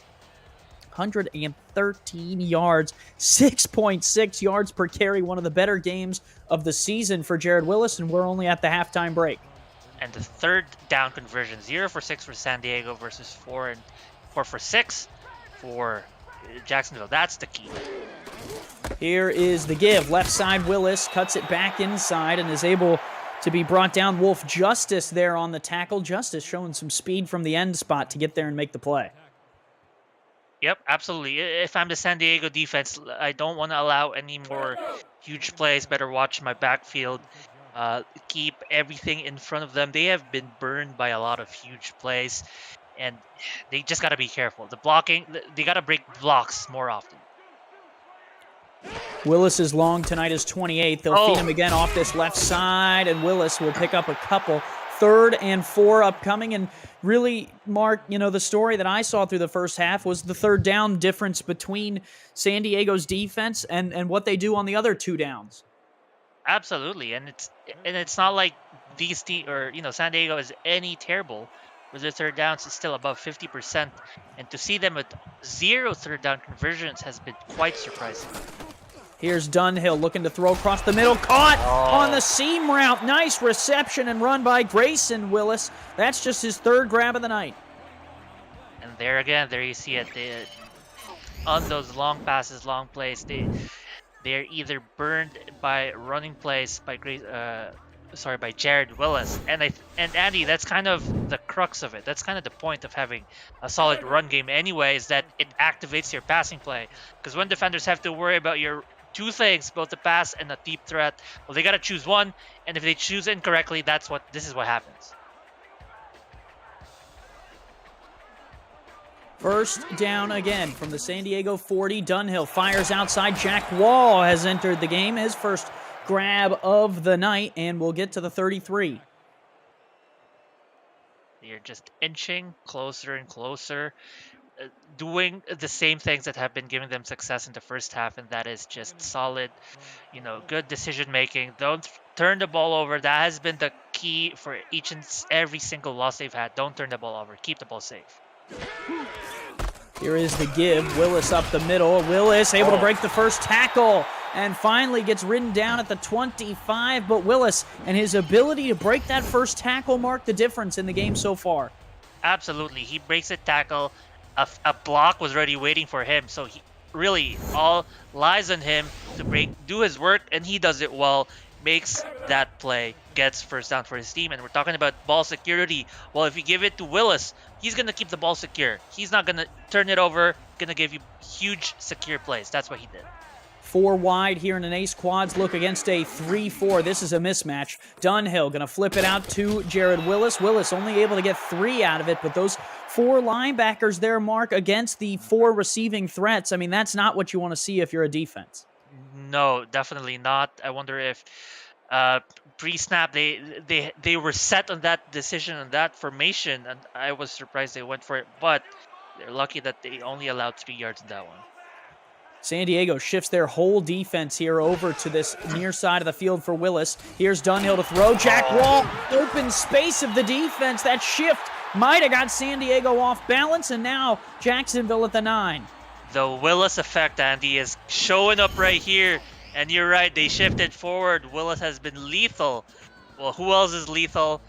113 yards, 6.6 yards per carry, one of the better games of the season for Jared Willis, and we're only at the halftime break. And the third down conversion, 0 for 6 for San Diego versus 4 for 6 for Jacksonville. That's the key. Here is the give. Left side, Willis cuts it back inside and is able to be brought down. Wolf Justice there on the tackle. Justice showing some speed from the end spot to get there and make the play. Yep, absolutely. If I'm the San Diego defense, I don't want to allow any more huge plays. Better watch my backfield. Keep everything in front of them. They have been burned by a lot of huge plays, and they just got to be careful. The blocking, they got to break blocks more often. Willis is long tonight is 28. They'll feed him again off this left side, and Willis will pick up a couple. 3rd and 4 upcoming, and really, Mark, the story that I saw through the first half was the third down difference between San Diego's defense and what they do on the other 2 downs. Absolutely, and it's not like these San Diego is any terrible with their third downs. It's still above 50%, and to see them with 0 third down conversions has been quite surprising. Here's Dunhill looking to throw across the middle. Caught on the seam route. Nice reception and run by Grayson Willis. That's just his 3rd grab of the night. And there you see it. On those long passes, long plays, they're either burned by running plays by Jared Willis. And Andy, that's kind of the crux of it. That's kind of the point of having a solid run game anyway, is that it activates your passing play. Because when defenders have to worry about your 2 things, both the pass and a deep threat, well, they got to choose one, and if they choose incorrectly, this is what happens. First down again from the San Diego 40. Dunhill fires outside. Jack Wall has entered the game, his first grab of the night, and we'll get to the 33. You're just inching closer and closer, doing the same things that have been giving them success in the first half, and that is just solid, good decision making. Don't turn the ball over. That has been the key for each and every single loss they've had. Don't turn the ball over. Keep the ball safe. Here is the give. Willis up the middle. Willis able to break the first tackle and finally gets ridden down at the 25. But Willis and his ability to break that first tackle marked the difference in the game so far. Absolutely. He breaks a tackle. A block was already waiting for him. So he really all lies on him to do his work, and he does it well. Makes that play, gets first down for his team. And we're talking about ball security. Well, if you give it to Willis, he's going to keep the ball secure. He's not going to turn it over, going to give you huge secure plays. That's what he did. 4 wide here in an ace quads look against a 3-4. This is a mismatch. Dunhill going to flip it out to Jared Willis. Willis only able to get 3 out of it, but those 4 linebackers there, Mark, against the 4 receiving threats. I mean, that's not what you want to see if you're a defense. No, definitely not. I wonder if pre-snap they were set on that decision, on that formation, and I was surprised they went for it, but they're lucky that they only allowed 3 yards in that one. San Diego shifts their whole defense here over to this near side of the field for Willis. Here's Dunhill to throw. Jack Wall, open space of the defense. That shift might have got San Diego off balance, and now Jacksonville at the 9. The Willis effect, Andy, is showing up right here. And you're right, they shifted forward. Willis has been lethal. Well, who else is lethal?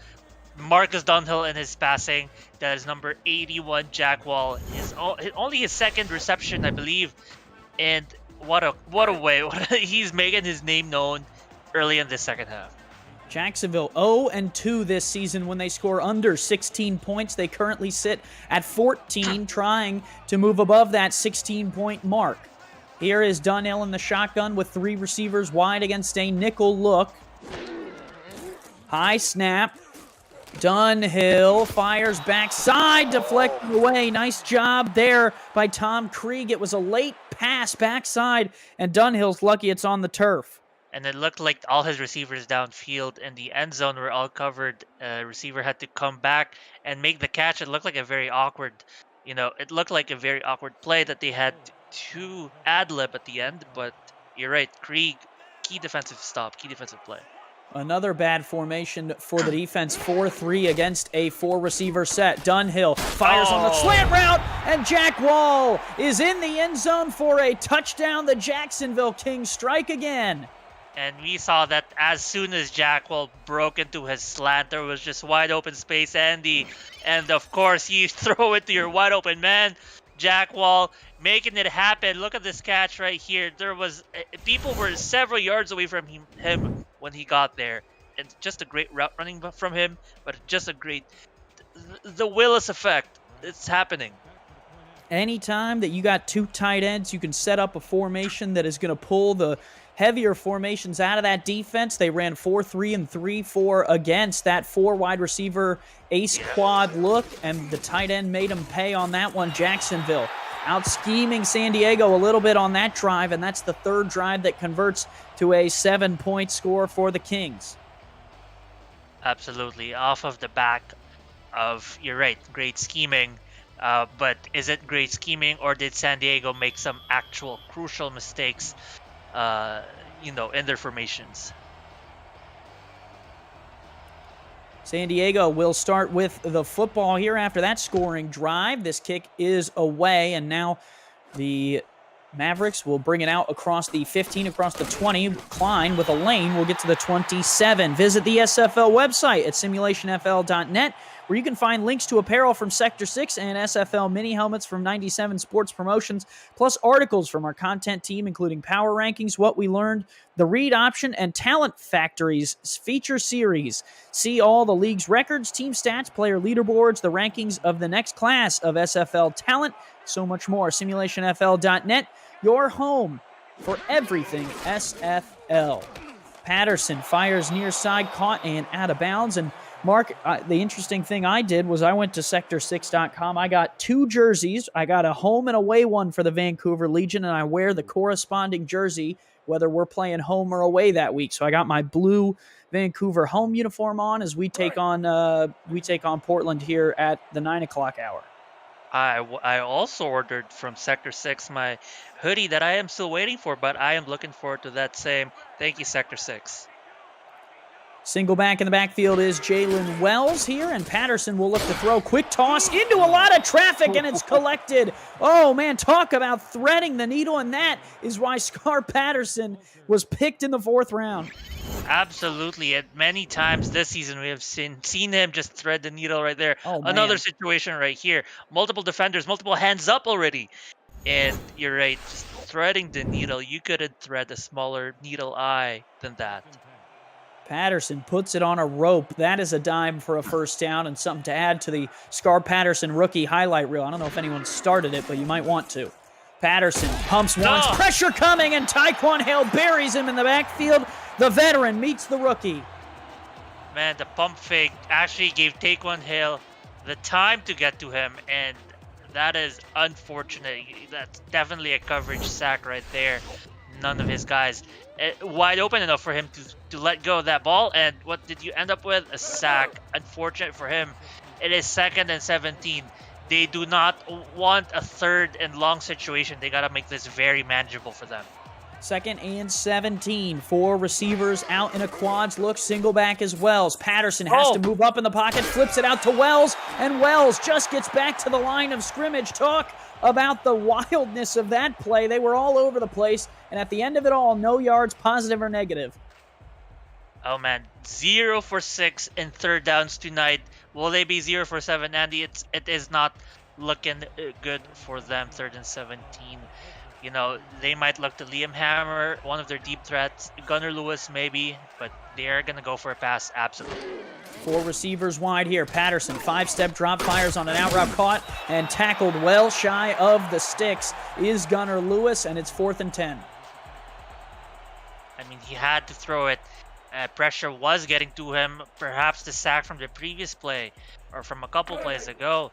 Marcus Dunhill in his passing. That is number 81, Jack Wall. Only his 2nd reception, I believe. And what a way. He's making his name known early in the second half. Jacksonville 0-2 this season when they score under 16 points. They currently sit at 14, trying to move above that 16-point mark. Here is Dunhill in the shotgun with 3 receivers wide against a nickel look. High snap. Dunhill fires backside, deflecting away. Nice job there by Tom Krieg. It was a late pass backside, and Dunhill's lucky it's on the turf. And it looked like all his receivers downfield in the end zone were all covered. Receiver had to come back and make the catch. It looked like a very awkward, play that they had to ad-lib at the end. But you're right, Krieg key defensive stop, key defensive play. Another bad formation for the defense, 4-3 against a 4-receiver set. Dunhill fires on the slant route, and Jack Wall is in the end zone for a touchdown. The Jacksonville Kings strike again. And we saw that as soon as Jack Wall broke into his slant, there was just wide open space, Andy. And of course, you throw it to your wide open man, Jack Wall, making it happen. Look at this catch right here. People were several yards away from him when he got there. And just a great route running from him, but just a great, the Willis effect. It's happening. Anytime that you got two tight ends, you can set up a formation that is going to pull the heavier formations out of that defense. They ran 4-3 and 3-4 against that 4 wide receiver ace quad look, and the tight end made him pay on that one. Jacksonville out scheming San Diego a little bit on that drive, and that's the third drive that converts to a 7-point score for the Kings. Absolutely. Off of the back of, you're right, great scheming. But is it great scheming, or did San Diego make some actual crucial mistakes, in their formations? San Diego will start with the football here after that scoring drive. This kick is away, and now the Mavericks will bring it out across the 15, across the 20. Klein with a lane will get to the 27. Visit the SFL website at simulationfl.net, where you can find links to apparel from Sector 6 and SFL mini helmets from 97 Sports Promotions, plus articles from our content team, including Power Rankings, What We Learned, the Read Option, and Talent Factories feature series. See all the league's records, team stats, player leaderboards, the rankings of the next class of SFL talent, so much more. Simulationfl.net, your home for everything SFL. Patterson fires near side, caught and out of bounds. And Mark, the interesting thing I did was I went to sector6.com. I got 2 jerseys. I got a home and away one for the Vancouver Legion, and I wear the corresponding jersey whether we're playing home or away that week. So I got my blue Vancouver home uniform on as we take on Portland here at the 9 o'clock hour. I also ordered from Sector 6 my hoodie that I am still waiting for, but I am looking forward to that same. Thank you, Sector 6. Single back in the backfield is Jalen Wells here, and Patterson will look to throw. Quick toss into a lot of traffic, and it's collected. Oh, man, talk about threading the needle, and that is why Scar Patterson was picked in the 4th round. Absolutely. At many times this season, we have seen him just thread the needle right there. Oh, another situation right here. Multiple defenders, multiple hands up already. And you're right, just threading the needle. You couldn't thread a smaller needle eye than that. Patterson puts it on a rope. That is a dime for a first down, and something to add to the Scar Patterson rookie highlight reel. I don't know if anyone started it, but you might want to. Patterson pumps once. Pressure coming, and Taekwon Hale buries him in the backfield. The veteran meets the rookie. Man, the pump fake actually gave Taekwon Hale the time to get to him, and that is unfortunate. That's definitely a coverage sack right there. None of his guys wide open enough for him to let go of that ball. And what did you end up with? A sack. Unfortunate for him. It is 2nd and 17. They do not want a 3rd and long situation. They got to make this very manageable for them. 2nd and 17. 4 receivers out in a quads look. Single back as Wells. Patterson has to move up in the pocket, flips it out to Wells, and Wells just gets back to the line of scrimmage. Talk about the wildness of that play. They were all over the place, and at the end of it all, no yards, positive or negative. Oh man, 0 for 6 in 3rd downs tonight. Will they be 0 for 7, Andy? It is not looking good for them. 3rd and 17. You know, they might look to Liam Hammer, one of their deep threats. Gunnar Lewis maybe, but they're going to go for a pass, absolutely. 4 receivers wide here. Patterson, 5-step drop, fires on an out route, caught and tackled well shy of the sticks is Gunnar Lewis, and it's 4th and 10. I mean, he had to throw it. Pressure was getting to him. Perhaps the sack from the previous play or from a couple plays ago.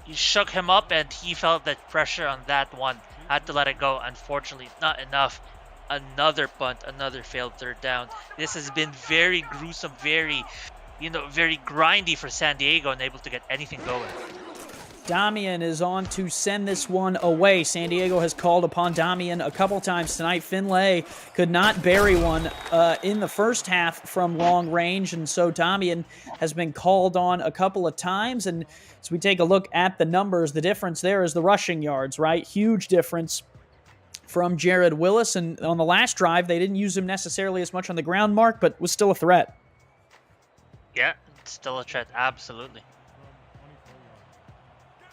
He shook him up, and he felt that pressure on that one. Had to let it go. Unfortunately, not enough. Another punt, another failed 3rd down. This has been very gruesome, very grindy for San Diego, unable to get anything going. Damian is on to send this one away. San Diego has called upon Damian a couple times tonight. Finlay could not bury one in the first half from long range, and so Damian has been called on a couple of times. And as we take a look at the numbers, the difference there is the rushing yards, right? Huge difference from Jared Willis. And on the last drive, they didn't use him necessarily as much on the ground, Mark, but was still a threat. Yeah, it's still a threat, absolutely.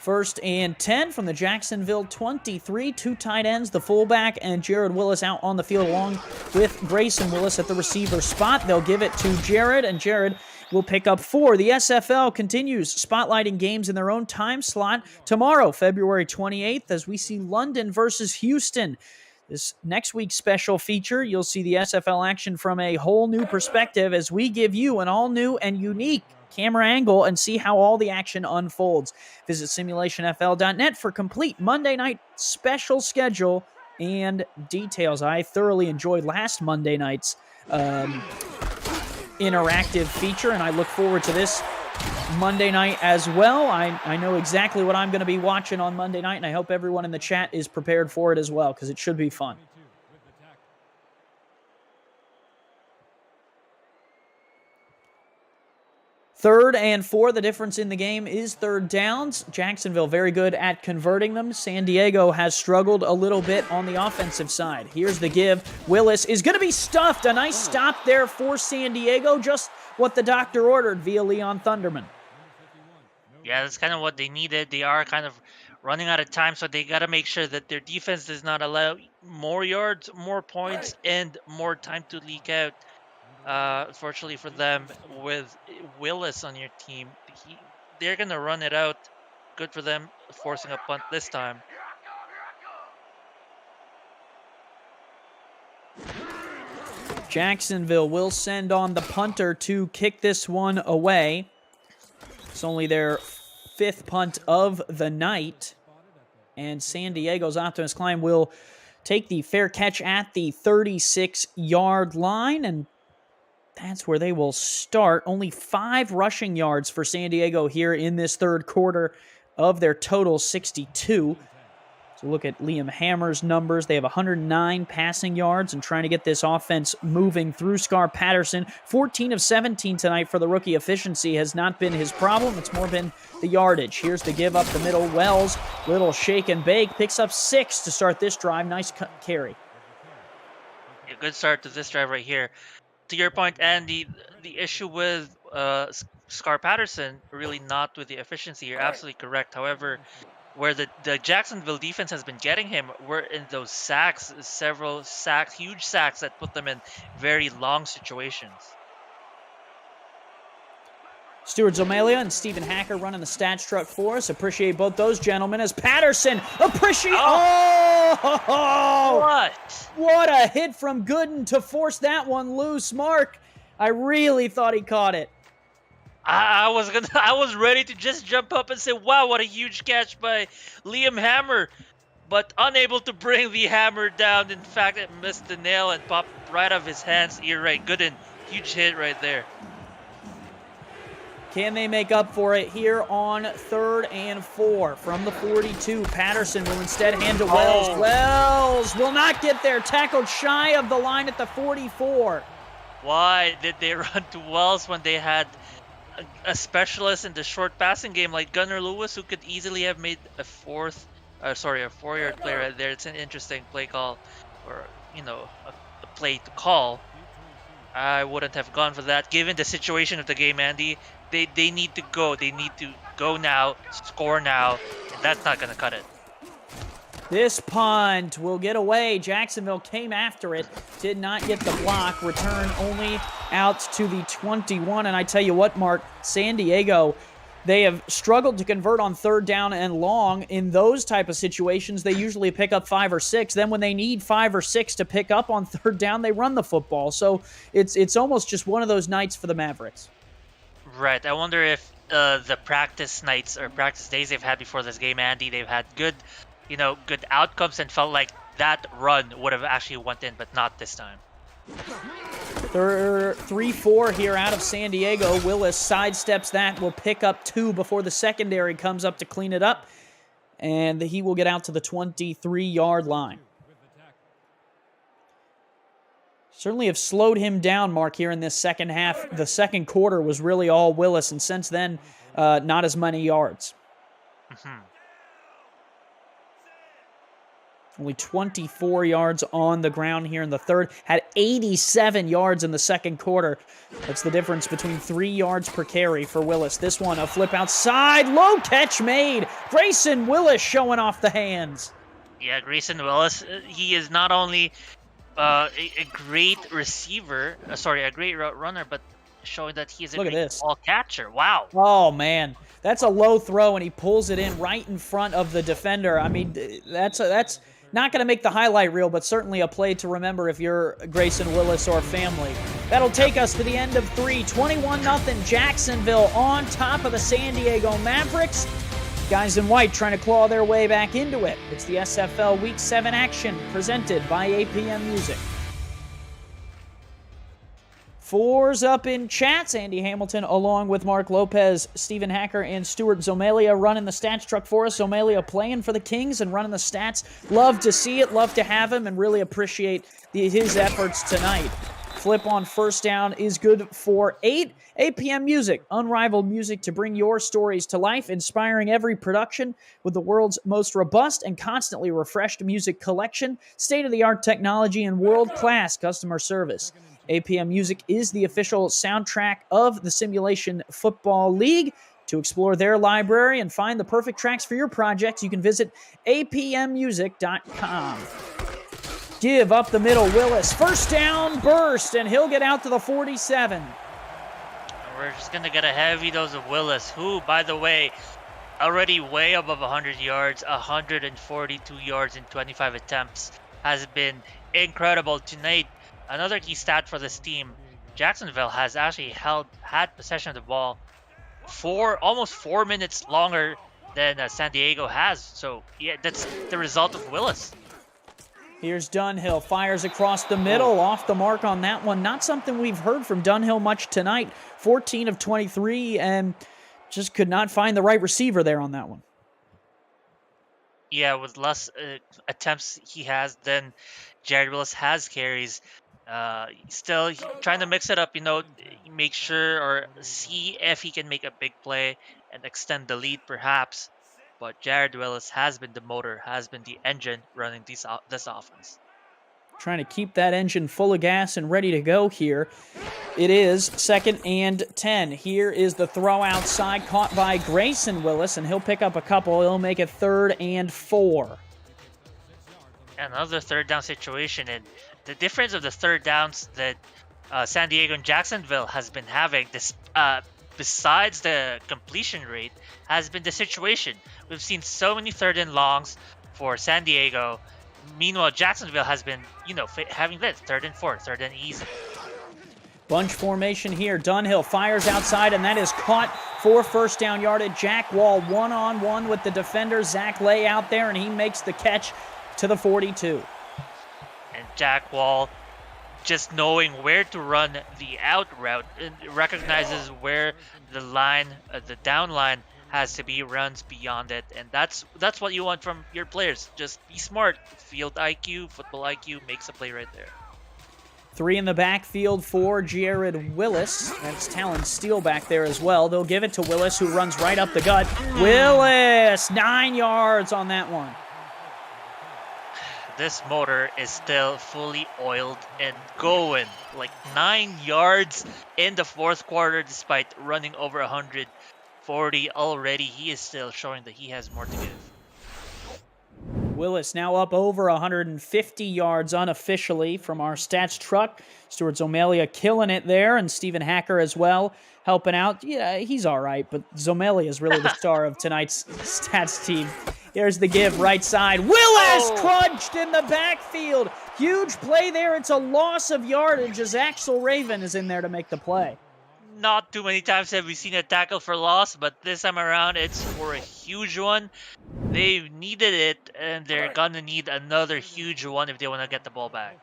1st and 10 from the Jacksonville 23. 2 tight ends, the fullback and Jared Willis out on the field along with Grayson Willis at the receiver spot. They'll give it to Jared, and Jared will pick up 4. The SFL continues spotlighting games in their own time slot tomorrow, February 28th, as we see London versus Houston. This next week's special feature, you'll see the SFL action from a whole new perspective as we give you an all-new and unique camera angle and see how all the action unfolds. Visit simulationfl.net for complete Monday night special schedule and details. I thoroughly enjoyed last Monday night's interactive feature, and I look forward to this Monday night as well. I know exactly what I'm going to be watching on Monday night, and I hope everyone in the chat is prepared for it as well, because it should be fun. 3rd and 4, the difference in the game is 3rd downs. Jacksonville very good at converting them. San Diego has struggled a little bit on the offensive side. Here's the give. Willis is going to be stuffed. A nice stop there for San Diego. Just what the doctor ordered via Leon Thunderman. Yeah, that's kind of what they needed. They are kind of running out of time, so they got to make sure that their defense does not allow more yards, more points, and more time to leak out. Unfortunately for them, with Willis on your team, they're going to run it out. Good for them, forcing a punt this time. Jacksonville will send on the punter to kick this one away. It's only their 5th punt of the night. And San Diego's Optimus Klein will take the fair catch at the 36-yard line, and that's where they will start. Only 5 rushing yards for San Diego here in this 3rd quarter of their total 62. So look at Liam Hammer's numbers. They have 109 passing yards and trying to get this offense moving through Scar Patterson. 14 of 17 tonight for the rookie. Efficiency has not been his problem. It's more been the yardage. Here's the give up the middle. Wells, little shake and bake, picks up 6 to start this drive. Nice carry. A good start to this drive right here. To your point, Andy, the issue with Scar Patterson, really not with the efficiency. You're absolutely correct. However, where the Jacksonville defense has been getting him, we're in those sacks, several sacks, huge sacks that put them in very long situations. Stuart Zomalia and Stephen Hacker running the stats truck for us. Appreciate both those gentlemen as Patterson appreciate. Oh! What a hit from Gooden to force that one loose. Mark, I really thought he caught it. I was ready to just jump up and say, wow, what a huge catch by Liam Hammer, but unable to bring the hammer down. In fact, it missed the nail and popped right off his hands. You're right, Gooden, huge hit right there. Can they make up for it here on 3rd and 4 from the 42? Patterson will instead hand to Wells. Wells will not get there. Tackled shy of the line at the 44. Why did they run to Wells when they had a specialist in the short passing game like Gunnar Lewis, who could easily have made a 4-yard play right there? It's an interesting play call, or a play to call. I wouldn't have gone for that given the situation of the game, Andy. They need to go. They need to go now, score now, and that's not going to cut it. This punt will get away. Jacksonville came after it, did not get the block. Return only out to the 21. And I tell you what, Mark, San Diego, they have struggled to convert on 3rd down and long. In those type of situations, they usually pick up 5 or 6. Then when they need 5 or 6 to pick up on 3rd down, they run the football. So it's almost just one of those nights for the Mavericks. Right. I wonder if the practice nights or practice days they've had before this game, Andy, they've had good outcomes and felt like that run would have actually went in, but not this time. 3-4 here out of San Diego. Willis sidesteps that, will pick up 2 before the secondary comes up to clean it up. And he will get out to the 23-yard line. Certainly have slowed him down, Mark, here in this second half. The second quarter was really all Willis, and since then, not as many yards. Only 24 yards on the ground here in the third. Had 87 yards in the second quarter. That's the difference between 3 yards per carry for Willis. This one, a flip outside. Low catch made. Grayson Willis showing off the hands. Yeah, Grayson Willis, he is not only a great receiver, a great route runner, but showing that he is a great ball catcher. Wow. Oh, man. That's a low throw, and he pulls it in right in front of the defender. I mean, that's not going to make the highlight reel, but certainly a play to remember if you're Grayson Willis or family. That'll take us to the end of 3. 21-0 Jacksonville on top of the San Diego Mavericks. Guys in white trying to claw their way back into it. It's the SFL Week 7 action presented by APM Music. 4's up in chats. Andy Hamilton along with Mark Lopez, Stephen Hacker, and Stuart Zomalia running the stats truck for us. Zomalia playing for the Kings and running the stats. Love to see it, love to have him, and really appreciate his efforts tonight. Flip on first down is good for 8. APM Music, unrivaled music to bring your stories to life, inspiring every production with the world's most robust and constantly refreshed music collection, state-of-the-art technology, and world-class customer service. APM Music is the official soundtrack of the Simulation Football League. To explore their library and find the perfect tracks for your projects, you can visit apmmusic.com. Give up the middle, Willis. First down, burst, and he'll get out to the 47. We're just going to get a heavy dose of Willis, who, by the way, already way above 100 yards, 142 yards in 25 attempts, has been incredible tonight. Another key stat for this team, Jacksonville has actually had possession of the ball for almost 4 minutes longer than San Diego has. So, yeah, that's the result of Willis. Here's Dunhill, fires across the middle, off the mark on that one. Not something we've heard from Dunhill much tonight. 14 of 23, and just could not find the right receiver there on that one. Yeah, with less attempts he has than Jared Willis has carries. Still trying to mix it up, make sure or see if he can make a big play and extend the lead perhaps. But Jared Willis has been the motor, has been the engine running this offense. Trying to keep that engine full of gas and ready to go here. It is 2nd and 10. Here is the throw outside caught by Grayson Willis, and he'll pick up a couple. He'll make it 3rd and 4. Another third down situation, and the difference of the third downs that San Diego and Jacksonville has been having, this besides the completion rate, has been the situation. We've seen so many 3rd and longs for San Diego. Meanwhile, Jacksonville has been, having this 3rd and 4, 3rd and easy. Bunch formation here. Dunhill fires outside, and that is caught for first down yardage. Jack Wall one-on-one with the defender. Zach Lay out there, and he makes the catch to the 42. And Jack Wall, just knowing where to run the out route, recognizes where the line, the down line, has to be, runs beyond it, and that's what you want from your players. Just be smart. Field IQ, football IQ makes a play right there. 3 in the backfield for Jared Willis. That's Talon Steele back there as well. They'll give it to Willis, who runs right up the gut. Willis, 9 yards on that one. This motor is still fully oiled and going. Like 9 yards in the fourth quarter, despite running over 140 already. He is still showing that he has more to give. Willis now up over 150 yards unofficially from our stats truck. Stuart Zomalia killing it there, and Stephen Hacker as well helping out. Yeah, he's all right, but Zomalia is really the star of tonight's stats team. Here's the give, right side. Willis crunched in the backfield. Huge play there. It's a loss of yardage as Axel Raven is in there to make the play. Not too many times have we seen a tackle for loss, but this time around it's for a huge one. They needed it, and they're gonna need another huge one if they want to get the ball back.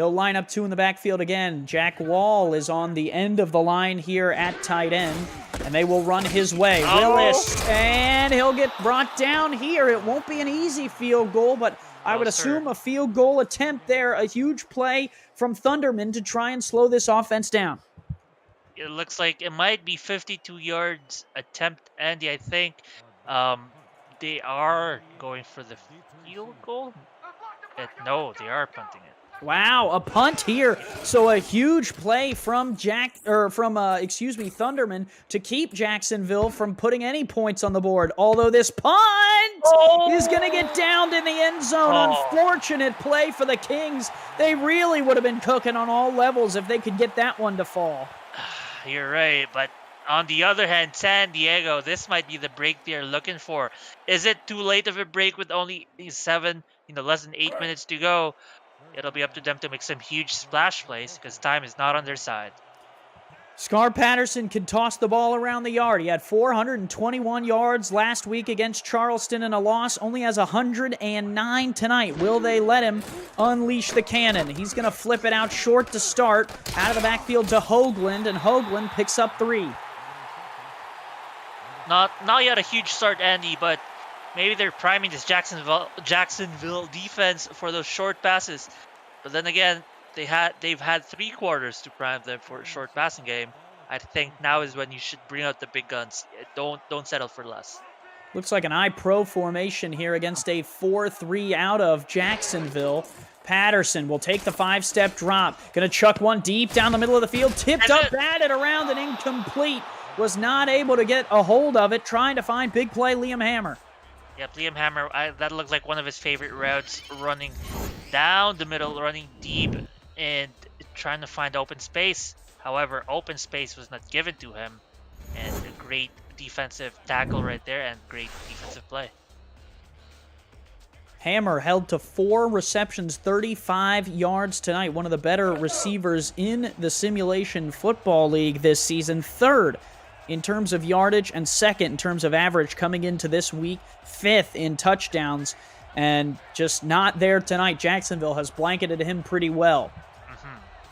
They'll line up 2 in the backfield again. Jack Wall is on the end of the line here at tight end, and they will run his way. Willis, and he'll get brought down here. It won't be an easy field goal, but I would assume a field goal attempt there. A huge play from Thunderman to try and slow this offense down. It looks like it might be 52 yards attempt, Andy. I think they are going for the field goal. No, they are punting it. Wow, a punt here. So a huge play from Thunderman to keep Jacksonville from putting any points on the board. Although this punt is going to get downed in the end zone. Unfortunate play for the Kings. They really would have been cooking on all levels if they could get that one to fall. You're right, but on the other hand, San Diego, this might be the break they're looking for. Is it too late of a break with only less than 8 minutes to go? It'll be up to them to make some huge splash plays because time is not on their side. Scar Patterson can toss the ball around the yard. He had 421 yards last week against Charleston in a loss. Only has 109 tonight. Will they let him unleash the cannon? He's going to flip it out short to start. Out of the backfield to Hoagland, and Hoagland picks up 3. Not yet a huge start, Andy, but maybe they're priming this Jacksonville defense for those short passes. But then again, they've had 3 quarters to prime them for a short passing game. I think now is when you should bring out the big guns. Don't settle for less. Looks like an I-Pro formation here against a 4-3 out of Jacksonville. Patterson will take the 5-step drop. Going to chuck one deep down the middle of the field. Tipped up, batted around, and incomplete. Was not able to get a hold of it. Trying to find big play Liam Hammer. Yep, Liam Hammer, that looks like one of his favorite routes, running down the middle, running deep, and trying to find open space. However, open space was not given to him, and a great defensive tackle right there, and great defensive play. Hammer held to 4 receptions, 35 yards tonight. One of the better receivers in the Simulation Football League this season. 3rd in terms of yardage and 2nd in terms of average coming into this week. 5th in touchdowns, and just not there tonight. Jacksonville has blanketed him pretty well.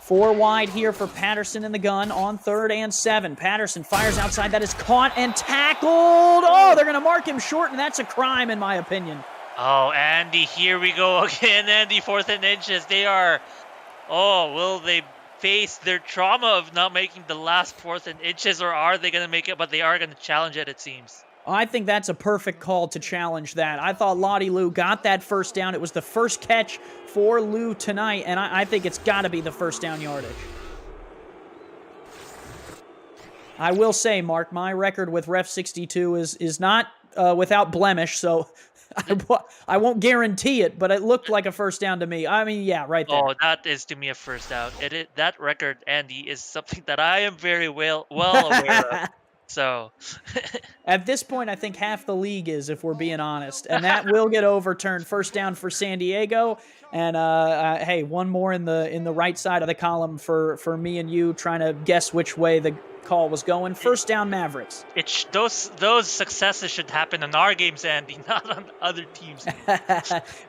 4 wide here for Patterson in the gun on 3rd and 7. Patterson fires outside. That is caught and tackled. Oh, they're going to mark him short, and that's a crime in my opinion. Oh, Andy, here we go again, Andy. 4th and inches. Will they face their trauma of not making the last 4th and inches, or are they going to make it? But they are going to challenge it, it seems. I think that's a perfect call to challenge that. I thought Lottie Lou got that first down. It was the first catch for Lou tonight, and I think it's got to be the first down yardage. I will say, Mark, my record with Ref 62 is not without blemish, so I won't guarantee it, but it looked like a first down to me. I mean, yeah, right there. Oh, that is to me a first down. That record, Andy, is something that I am very well aware of. So at this point, I think half the league is, if we're being honest, and that will get overturned. First down for San Diego, and hey, one more in the right side of the column for me and you trying to guess which way the call was going. First down, Mavericks. Those successes should happen in our games, Andy, not on other teams.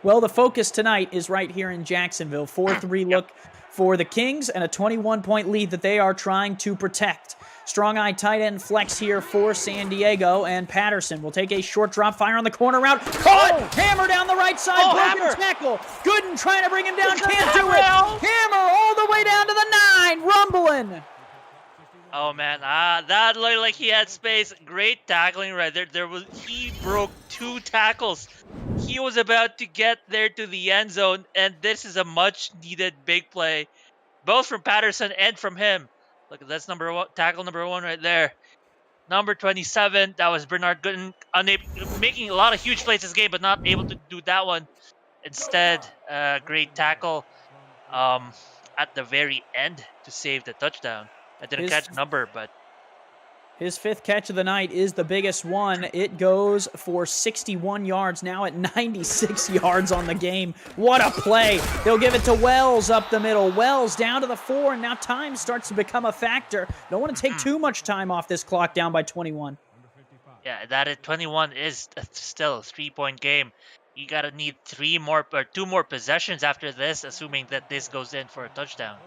Well, the focus tonight is right here in Jacksonville. 4-3 look for the Kings, and a 21-point lead that they are trying to protect. Strong eye tight end flex here for San Diego, and Patterson will take a short drop, fire on the corner route. Caught! Hammer down the right side, broken tackle. Gooden trying to bring him down, can't do it. Hammer all the way down to the 9, rumbling. Oh man, that looked like he had space. Great tackling right there. He broke 2 tackles. He was about to get there to the end zone, and this is a much needed big play, both from Patterson and from him. Look, that's tackle number 1 right there. Number 27, that was Bernard Gooden, making a lot of huge plays this game, but not able to do that one. Instead, great tackle at the very end to save the touchdown. I didn't catch the number, but his 5th catch of the night is the biggest one. It goes for 61 yards, now at 96 yards on the game. What a play. They'll give it to Wells up the middle. Wells down to the 4, and now time starts to become a factor. Don't want to take too much time off this clock, down by 21. Yeah, that at 21 is still a 3-point game. You gotta need 2 more possessions after this, assuming that this goes in for a touchdown.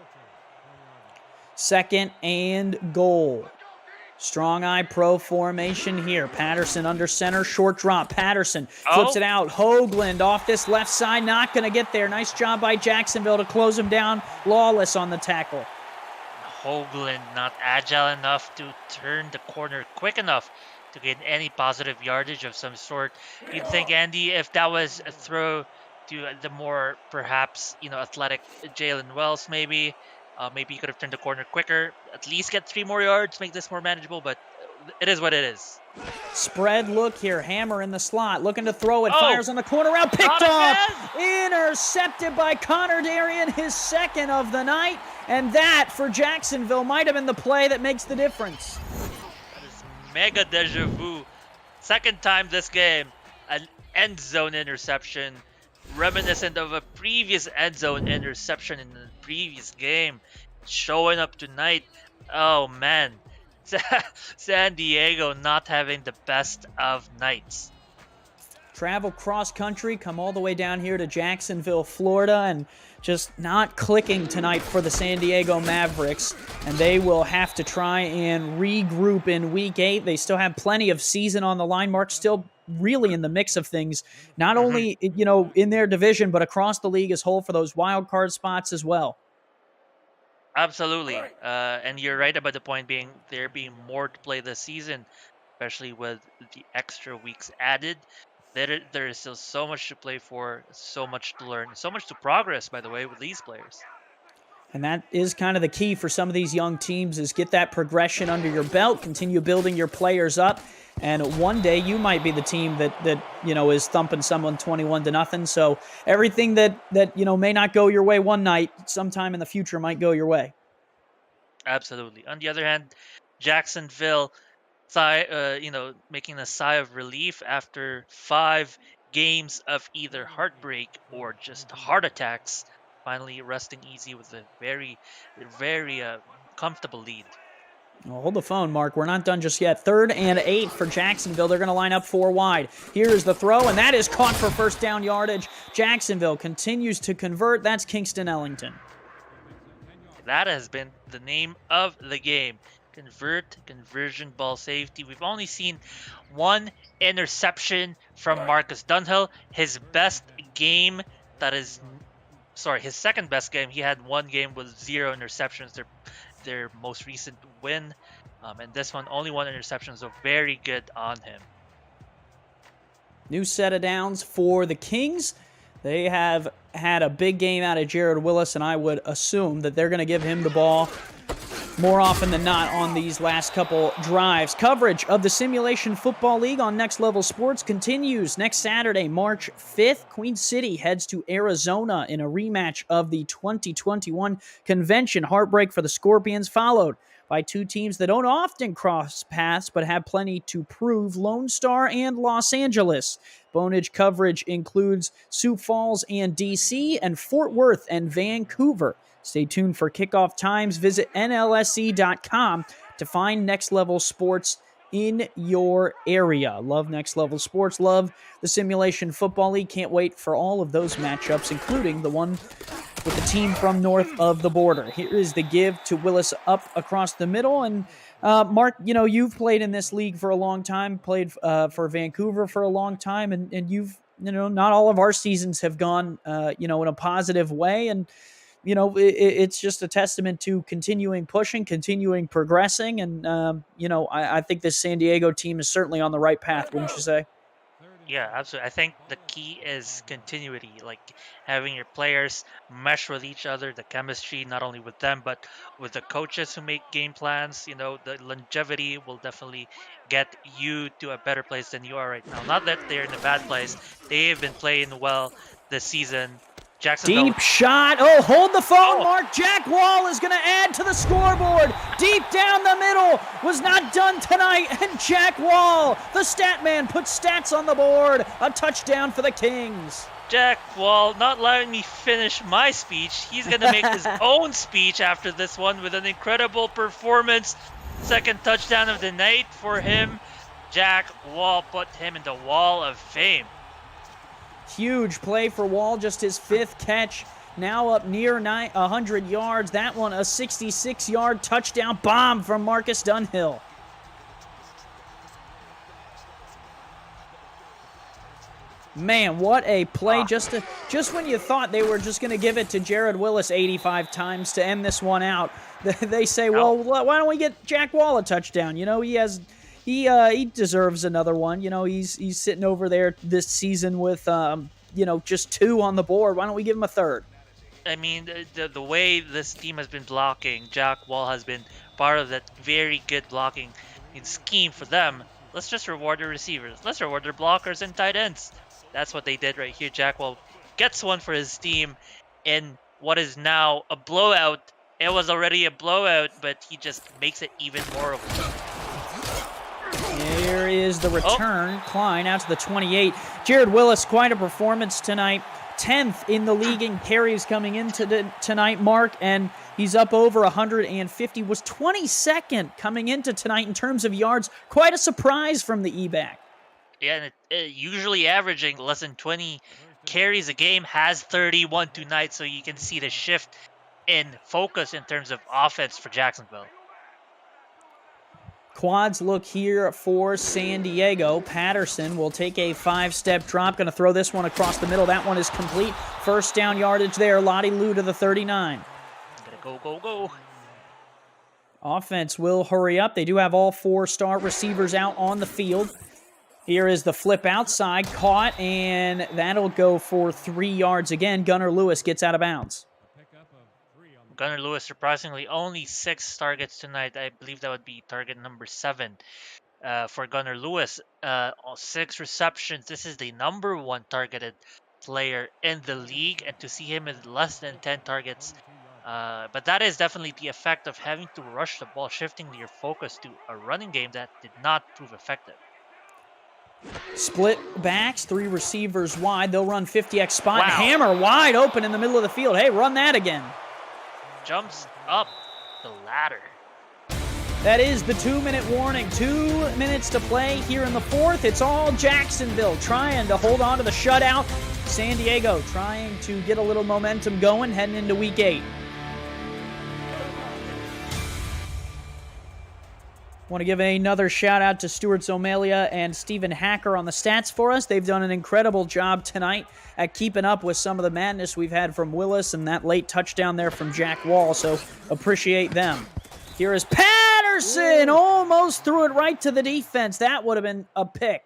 2nd and goal. Strong eye pro formation here. Patterson under center, short drop. Patterson flips it out. Hoagland off this left side, not going to get there. Nice job by Jacksonville to close him down. Lawless on the tackle. Hoagland not agile enough to turn the corner quick enough to get any positive yardage of some sort. You'd think, Andy, if that was a throw to the more perhaps athletic Jalen Wells, maybe he could have turned the corner quicker, at least get 3 more yards, make this more manageable, but it is what it is. Spread look here, Hammer in the slot, looking to throw it, fires on the corner route, picked off, intercepted by Connor Darien, his 2nd of the night, and that for Jacksonville might have been the play that makes the difference. That is mega deja vu. 2nd time this game, an end zone interception, reminiscent of a previous end zone interception in the previous game, showing up tonight. Oh man, San Diego not having the best of nights. Travel cross country, come all the way down here to Jacksonville, Florida, and just not clicking tonight for the San Diego Mavericks, and they will have to try and regroup in Week 8. They still have plenty of season on the line. Mark still really in the mix of things, not only in their division, but across the league as whole for those wild card spots as well. Absolutely, and you're right about the point being there being more to play this season, especially with the extra weeks added. There is still so much to play for, so much to learn, so much to progress, by the way, with these players. And that is kind of the key for some of these young teams, is get that progression under your belt, continue building your players up, and one day you might be the team that is thumping someone 21-0. So everything that may not go your way one night, sometime in the future might go your way. Absolutely. On the other hand, Jacksonville, making a sigh of relief after 5 games of either heartbreak or just heart attacks, finally resting easy with a very, very comfortable lead. Well, hold the phone, Mark. We're not done just yet. 3rd and 8 for Jacksonville. They're going to line up 4 wide. Here is the throw, and that is caught for 1st down yardage. Jacksonville continues to convert. That's Kingston Ellington. That has been the name of the game. Conversion, ball safety. We've only seen 1 interception from Marcus Dunhill. His 2nd best game. He had 1 game with 0 interceptions. Their most recent win, and this one only 1 interception, so very good on him. New set of downs for the Kings. They have had a big game out of Jared Willis, and I would assume that they're going to give him the ball more often than not on these last couple drives. Coverage of the Simulation Football League on Next Level Sports continues next Saturday, March 5th. Queen City heads to Arizona in a rematch of the 2021 convention. Heartbreak for the Scorpions, followed by 2 teams that don't often cross paths but have plenty to prove, Lone Star and Los Angeles. Bonage coverage includes Sioux Falls and D.C. and Fort Worth and Vancouver. Stay tuned for kickoff times. Visit NLSE.com to find Next Level Sports in your area. Love Next Level Sports. Love the Simulation Football League. Can't wait for all of those matchups, including the one with the team from north of the border. Here is the give to Willis up across the middle. And Mark, you've played in this league for a long time, played for Vancouver for a long time, and you've, not all of our seasons have gone, in a positive way. And it's just a testament to continuing pushing, continuing progressing. And, I think this San Diego team is certainly on the right path, wouldn't you say? Yeah, absolutely. I think the key is continuity, like having your players mesh with each other, the chemistry, not only with them, but with the coaches who make game plans. The longevity will definitely get you to a better place than you are right now. Not that they're in a bad place. They've been playing well this season. Jacksonville. Deep shot. Oh, hold the phone, Mark. Jack Wall is going to add to the scoreboard. Deep down the middle. Was not done tonight. And Jack Wall, the stat man, puts stats on the board. A touchdown for the Kings. Jack Wall not letting me finish my speech. He's going to make his own speech after this one with an incredible performance. 2nd touchdown of the night for him. Jack Wall put him in the Wall of Fame. Huge play for Wall, just his 5th catch. Now up near 100 yards. That one, a 66-yard touchdown bomb from Marcus Dunhill. Man, what a play. Just when you thought they were just going to give it to Jared Willis 85 times to end this one out, they say, well, why don't we get Jack Wall a touchdown? You know, he deserves another one. You know, he's sitting over there this season with, just 2 on the board. Why don't we give him a 3rd? I mean, the way this team has been blocking, Jack Wall has been part of that very good blocking scheme for them. Let's just reward the receivers. Let's reward their blockers and tight ends. That's what they did right here. Jack Wall gets one for his team in what is now a blowout. It was already a blowout, but he just makes it even more of one. Here is the return. Klein out to the 28. Jared Willis, quite a performance tonight. 10th in the league in carries coming into tonight, Mark, and he's up over 150. Was 22nd coming into tonight in terms of yards. Quite a surprise from the E-back. Yeah, and usually averaging less than 20 carries a game, has 31 tonight, so you can see the shift in focus in terms of offense for Jacksonville. Quads look here for San Diego. Patterson will take a 5-step drop. Going to throw this one across the middle. That one is complete. First down yardage there. Lottie Lou to the 39. Go. Offense will hurry up. They do have all 4 star receivers out on the field. Here is the flip outside, caught, and that'll go for 3 yards again. Gunnar Lewis gets out of bounds. Gunnar Lewis, surprisingly, only 6 targets tonight. I believe that would be target number 7 for Gunnar Lewis. 6 receptions. This is the number 1 targeted player in the league, and to see him with less than 10 targets. But that is definitely the effect of having to rush the ball, shifting your focus to a running game that did not prove effective. Split backs, 3 receivers wide. They'll run 50x spot. Wow. Hammer wide open in the middle of the field. Hey, run that again. Jumps up the ladder. That is the 2-minute warning. 2 minutes to play here in the 4th. It's all Jacksonville trying to hold on to the shutout. San Diego trying to get a little momentum going heading into Week 8. Want to give another shout out to Stuart Zomalia and Stephen Hacker on the stats for us. They've done an incredible job tonight at keeping up with some of the madness we've had from Willis and that late touchdown there from Jack Wall, so appreciate them. Here is Patterson, almost threw it right to the defense. That would have been a pick.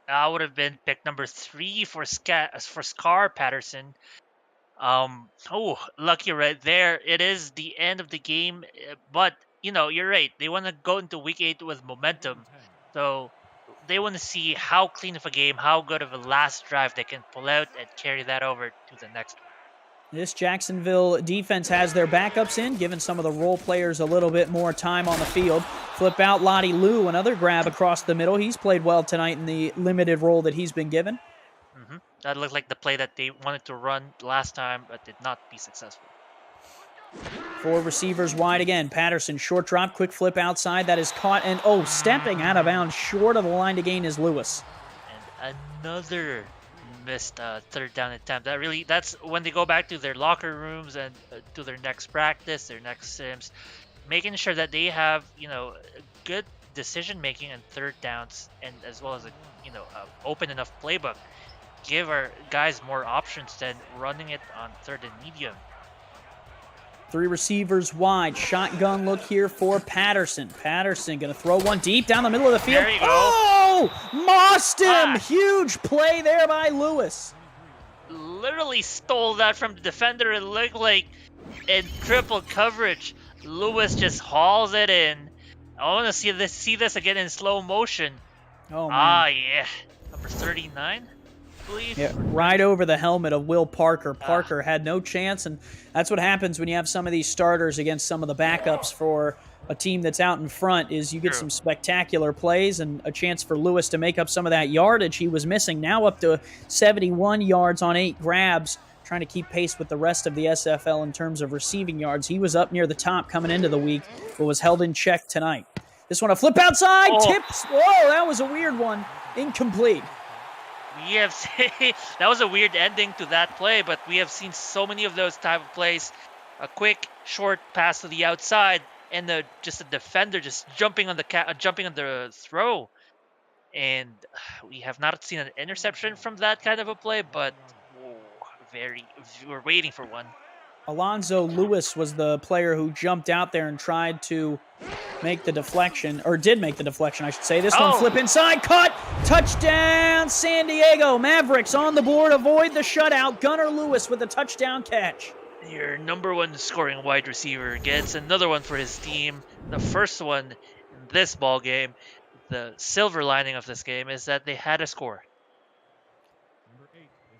That would have been pick number 3 for Scar Patterson. Lucky right there. It is the end of the game, but you're right. They want to go into Week 8 with momentum. So they want to see how clean of a game, how good of a last drive they can pull out and carry that over to the next one. This Jacksonville defense has their backups in, giving some of the role players a little bit more time on the field. Flip out Lottie Lou, another grab across the middle. He's played well tonight in the limited role that he's been given. That looked like the play that they wanted to run last time, but did not be successful. 4 receivers wide again. Patterson, short drop, quick flip outside. That is caught, and stepping out of bounds short of the line to gain is Lewis. And another missed 3rd down attempt. That's when they go back to their locker rooms and to their next practice, their next sims, making sure that they have, good decision making and 3rd downs, and as well as a open enough playbook. Give our guys more options than running it on 3rd and medium. 3 receivers wide. Shotgun look here for Patterson. Patterson going to throw one deep down the middle of the field. There you go. Mossed him. Huge play there by Lewis. Literally stole that from the defender. It looked like in triple coverage. Lewis just hauls it in. I want to see this again in slow motion. Oh, man. Yeah. Number 39. Yeah, right over the helmet of Will Parker. Parker had no chance, and that's what happens when you have some of these starters against some of the backups for a team that's out in front, is you get some spectacular plays and a chance for Lewis to make up some of that yardage he was missing. Now up to 71 yards on 8 grabs, trying to keep pace with the rest of the SFL in terms of receiving yards. He was up near the top coming into the week, but was held in check tonight. This one, a flip outside, tips. Whoa, that was a weird one. Incomplete. we have that was a weird ending to that play, but we have seen so many of those type of plays. A quick short pass to the outside, and just a defender just jumping on the throw, and we have not seen an interception from that kind of a play, but we're waiting for one. Alonzo Lewis was the player who jumped out there and tried to make the deflection, or did make the deflection, I should say. This one flip inside, caught, touchdown, San Diego. Mavericks on the board, avoid the shutout. Gunnar Lewis with a touchdown catch. Your number one scoring wide receiver gets another one for his team. The first one in this ball game. The silver lining of this game is that they had a score.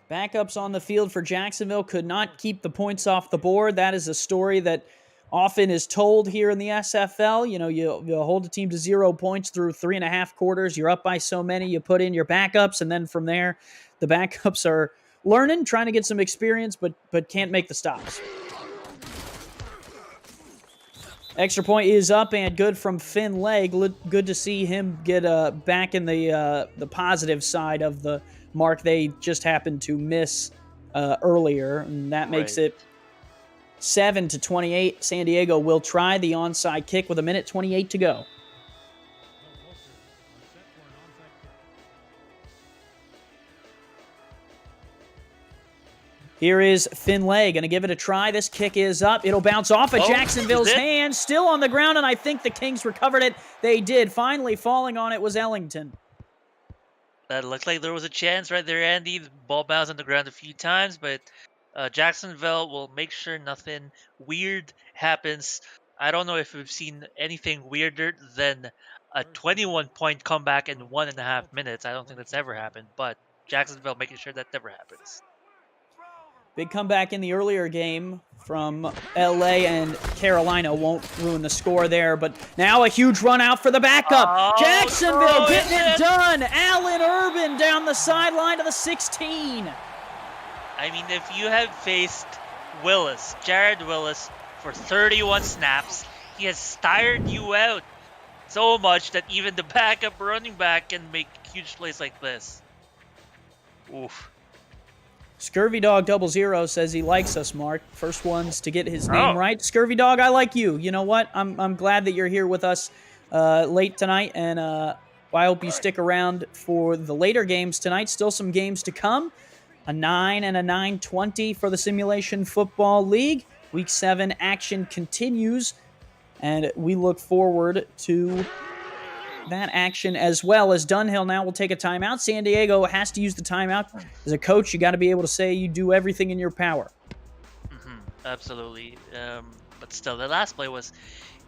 Backups on the field for Jacksonville could not keep the points off the board. That is a story that often is told here in the SFL. You know, you hold a team to 0 points through 3.5 quarters. You're up by so many. You put in your backups, and then from there, the backups are learning, trying to get some experience, but can't make the stops. Extra point is up and good from Finn Legg. Good to see him get back in the positive side of the mark they just happened to miss earlier, and that makes it 7-28. San Diego will try the onside kick with 1:28 to go. Here is Finlay, going to give it a try. This kick is up. It'll bounce off of Jacksonville's hands. Still on the ground, and I think the Kings recovered it. They did. Finally falling on it was Ellington. That looked like there was a chance right there, Andy. The ball bounced on the ground a few times, but Jacksonville will make sure nothing weird happens. I don't know if we've seen anything weirder than a 21-point comeback in 1.5 minutes. I don't think that's ever happened, but Jacksonville making sure that never happens. Big comeback in the earlier game from LA, and Carolina won't ruin the score there. But now a huge run out for the backup. Jacksonville getting it done. Allen Urban down the sideline to the 16. I mean, if you have faced Willis, Jared Willis, for 31 snaps, he has tired you out so much that even the backup running back can make huge plays like this. Oof. Scurvy Dog 00 says he likes us, Mark. First ones to get his name right. Scurvy Dog, I like you. You know what? I'm glad that you're here with us late tonight, and I hope you stick around for the later games tonight. Still some games to come. A 9 and a 9:20 for the Simulation Football League. Week 7 action continues, and we look forward to that action as well. As Dunhill now will take a timeout. San Diego has to use the timeout. As a coach, you got to be able to say you do everything in your power. Absolutely. But still, the last play was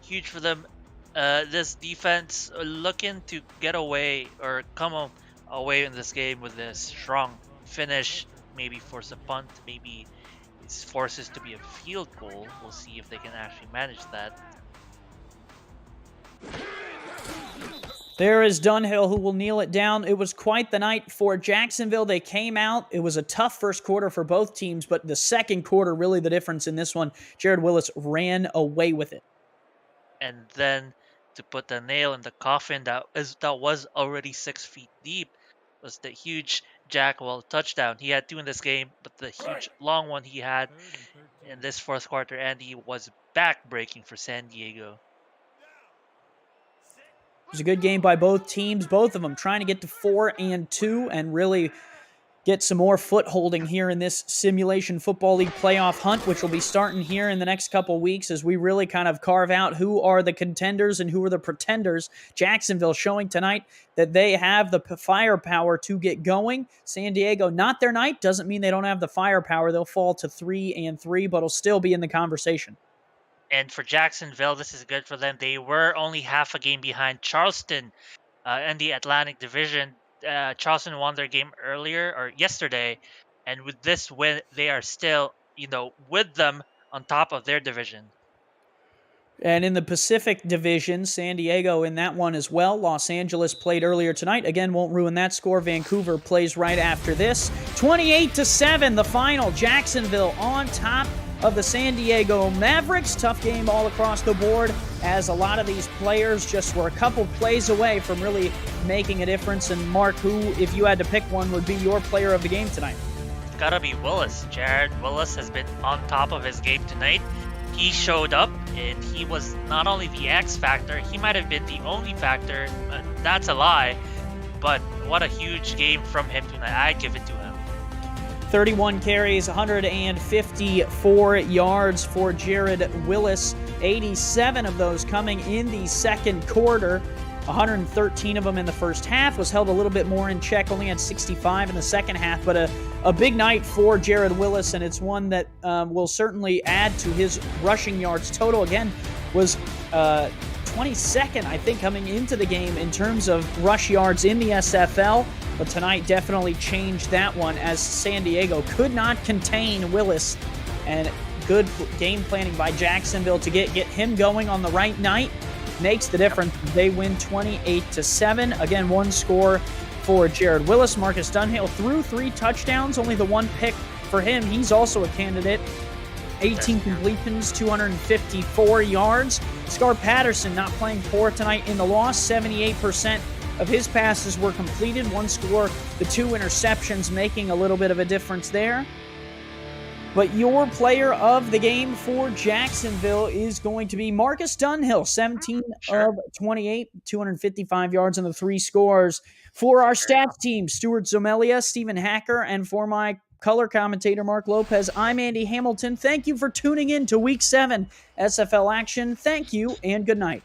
huge for them. This defense looking to get away or come away in this game with a strong finish. Maybe force a punt. Maybe it's forces to be a field goal. We'll see if they can actually manage that. There is Dunhill, who will kneel it down. It was quite the night for Jacksonville. They came out. It was a tough first quarter for both teams, but the second quarter, really the difference in this one. Jared Willis ran away with it. And then to put the nail in the coffin that was already 6 feet deep was the huge Jackwell touchdown. He had 2 in this game, but the huge long one he had in this fourth quarter, Andy, was back-breaking for San Diego. It was a good game by both teams, both of them trying to get to 4-2 and really get some more footholding here in this Simulation Football League playoff hunt, which will be starting here in the next couple weeks as we really kind of carve out who are the contenders and who are the pretenders. Jacksonville showing tonight that they have the firepower to get going. San Diego, not their night. Doesn't mean they don't have the firepower. They'll fall to 3-3, but will still be in the conversation. And for Jacksonville, this is good for them. They were only half a game behind Charleston in the Atlantic Division. Charleston won their game yesterday, and with this win, they are still, with them on top of their division. And in the Pacific Division, San Diego in that one as well. Los Angeles played earlier tonight. Again, won't ruin that score. Vancouver plays right after this. 28-7, the final. Jacksonville on top. of the San Diego Mavericks. Tough game all across the board, as a lot of these players just were a couple plays away from really making a difference. And Mark, who, if you had to pick one, would be your player of the game tonight? It's gotta be Willis. Jared Willis has been on top of his game tonight. He showed up, and he was not only the X factor, he might have been the only factor. That's a lie, but what a huge game from him tonight. I'd give it to him. 31 carries, 154 yards for Jared Willis. 87 of those coming in the second quarter. 113 of them in the first half. Was held a little bit more in check, only had 65 in the second half, but a big night for Jared Willis, and it's one that will certainly add to his rushing yards total. Again, was 22nd, I think, coming into the game in terms of rush yards in the SFL, but tonight definitely changed that one, as San Diego could not contain Willis, and good game planning by Jacksonville to get him going on the right night makes the difference. They win 28-7. Again, one score for Jared Willis. Marcus Dunhill threw 3 touchdowns, only the 1 pick for him. He's also a candidate. 18 completions, 254 yards. Scar Patterson not playing poor tonight in the loss. 78% of his passes were completed. 1 score, the 2 interceptions making a little bit of a difference there. But your player of the game for Jacksonville is going to be Marcus Dunhill, 17 of 28, 255 yards on the 3 scores. For our stats team, Stuart Zomelia, Stephen Hacker, and for my color commentator, Mark Lopez, I'm Andy Hamilton. Thank you for tuning in to Week 7 SFL action. Thank you, and good night.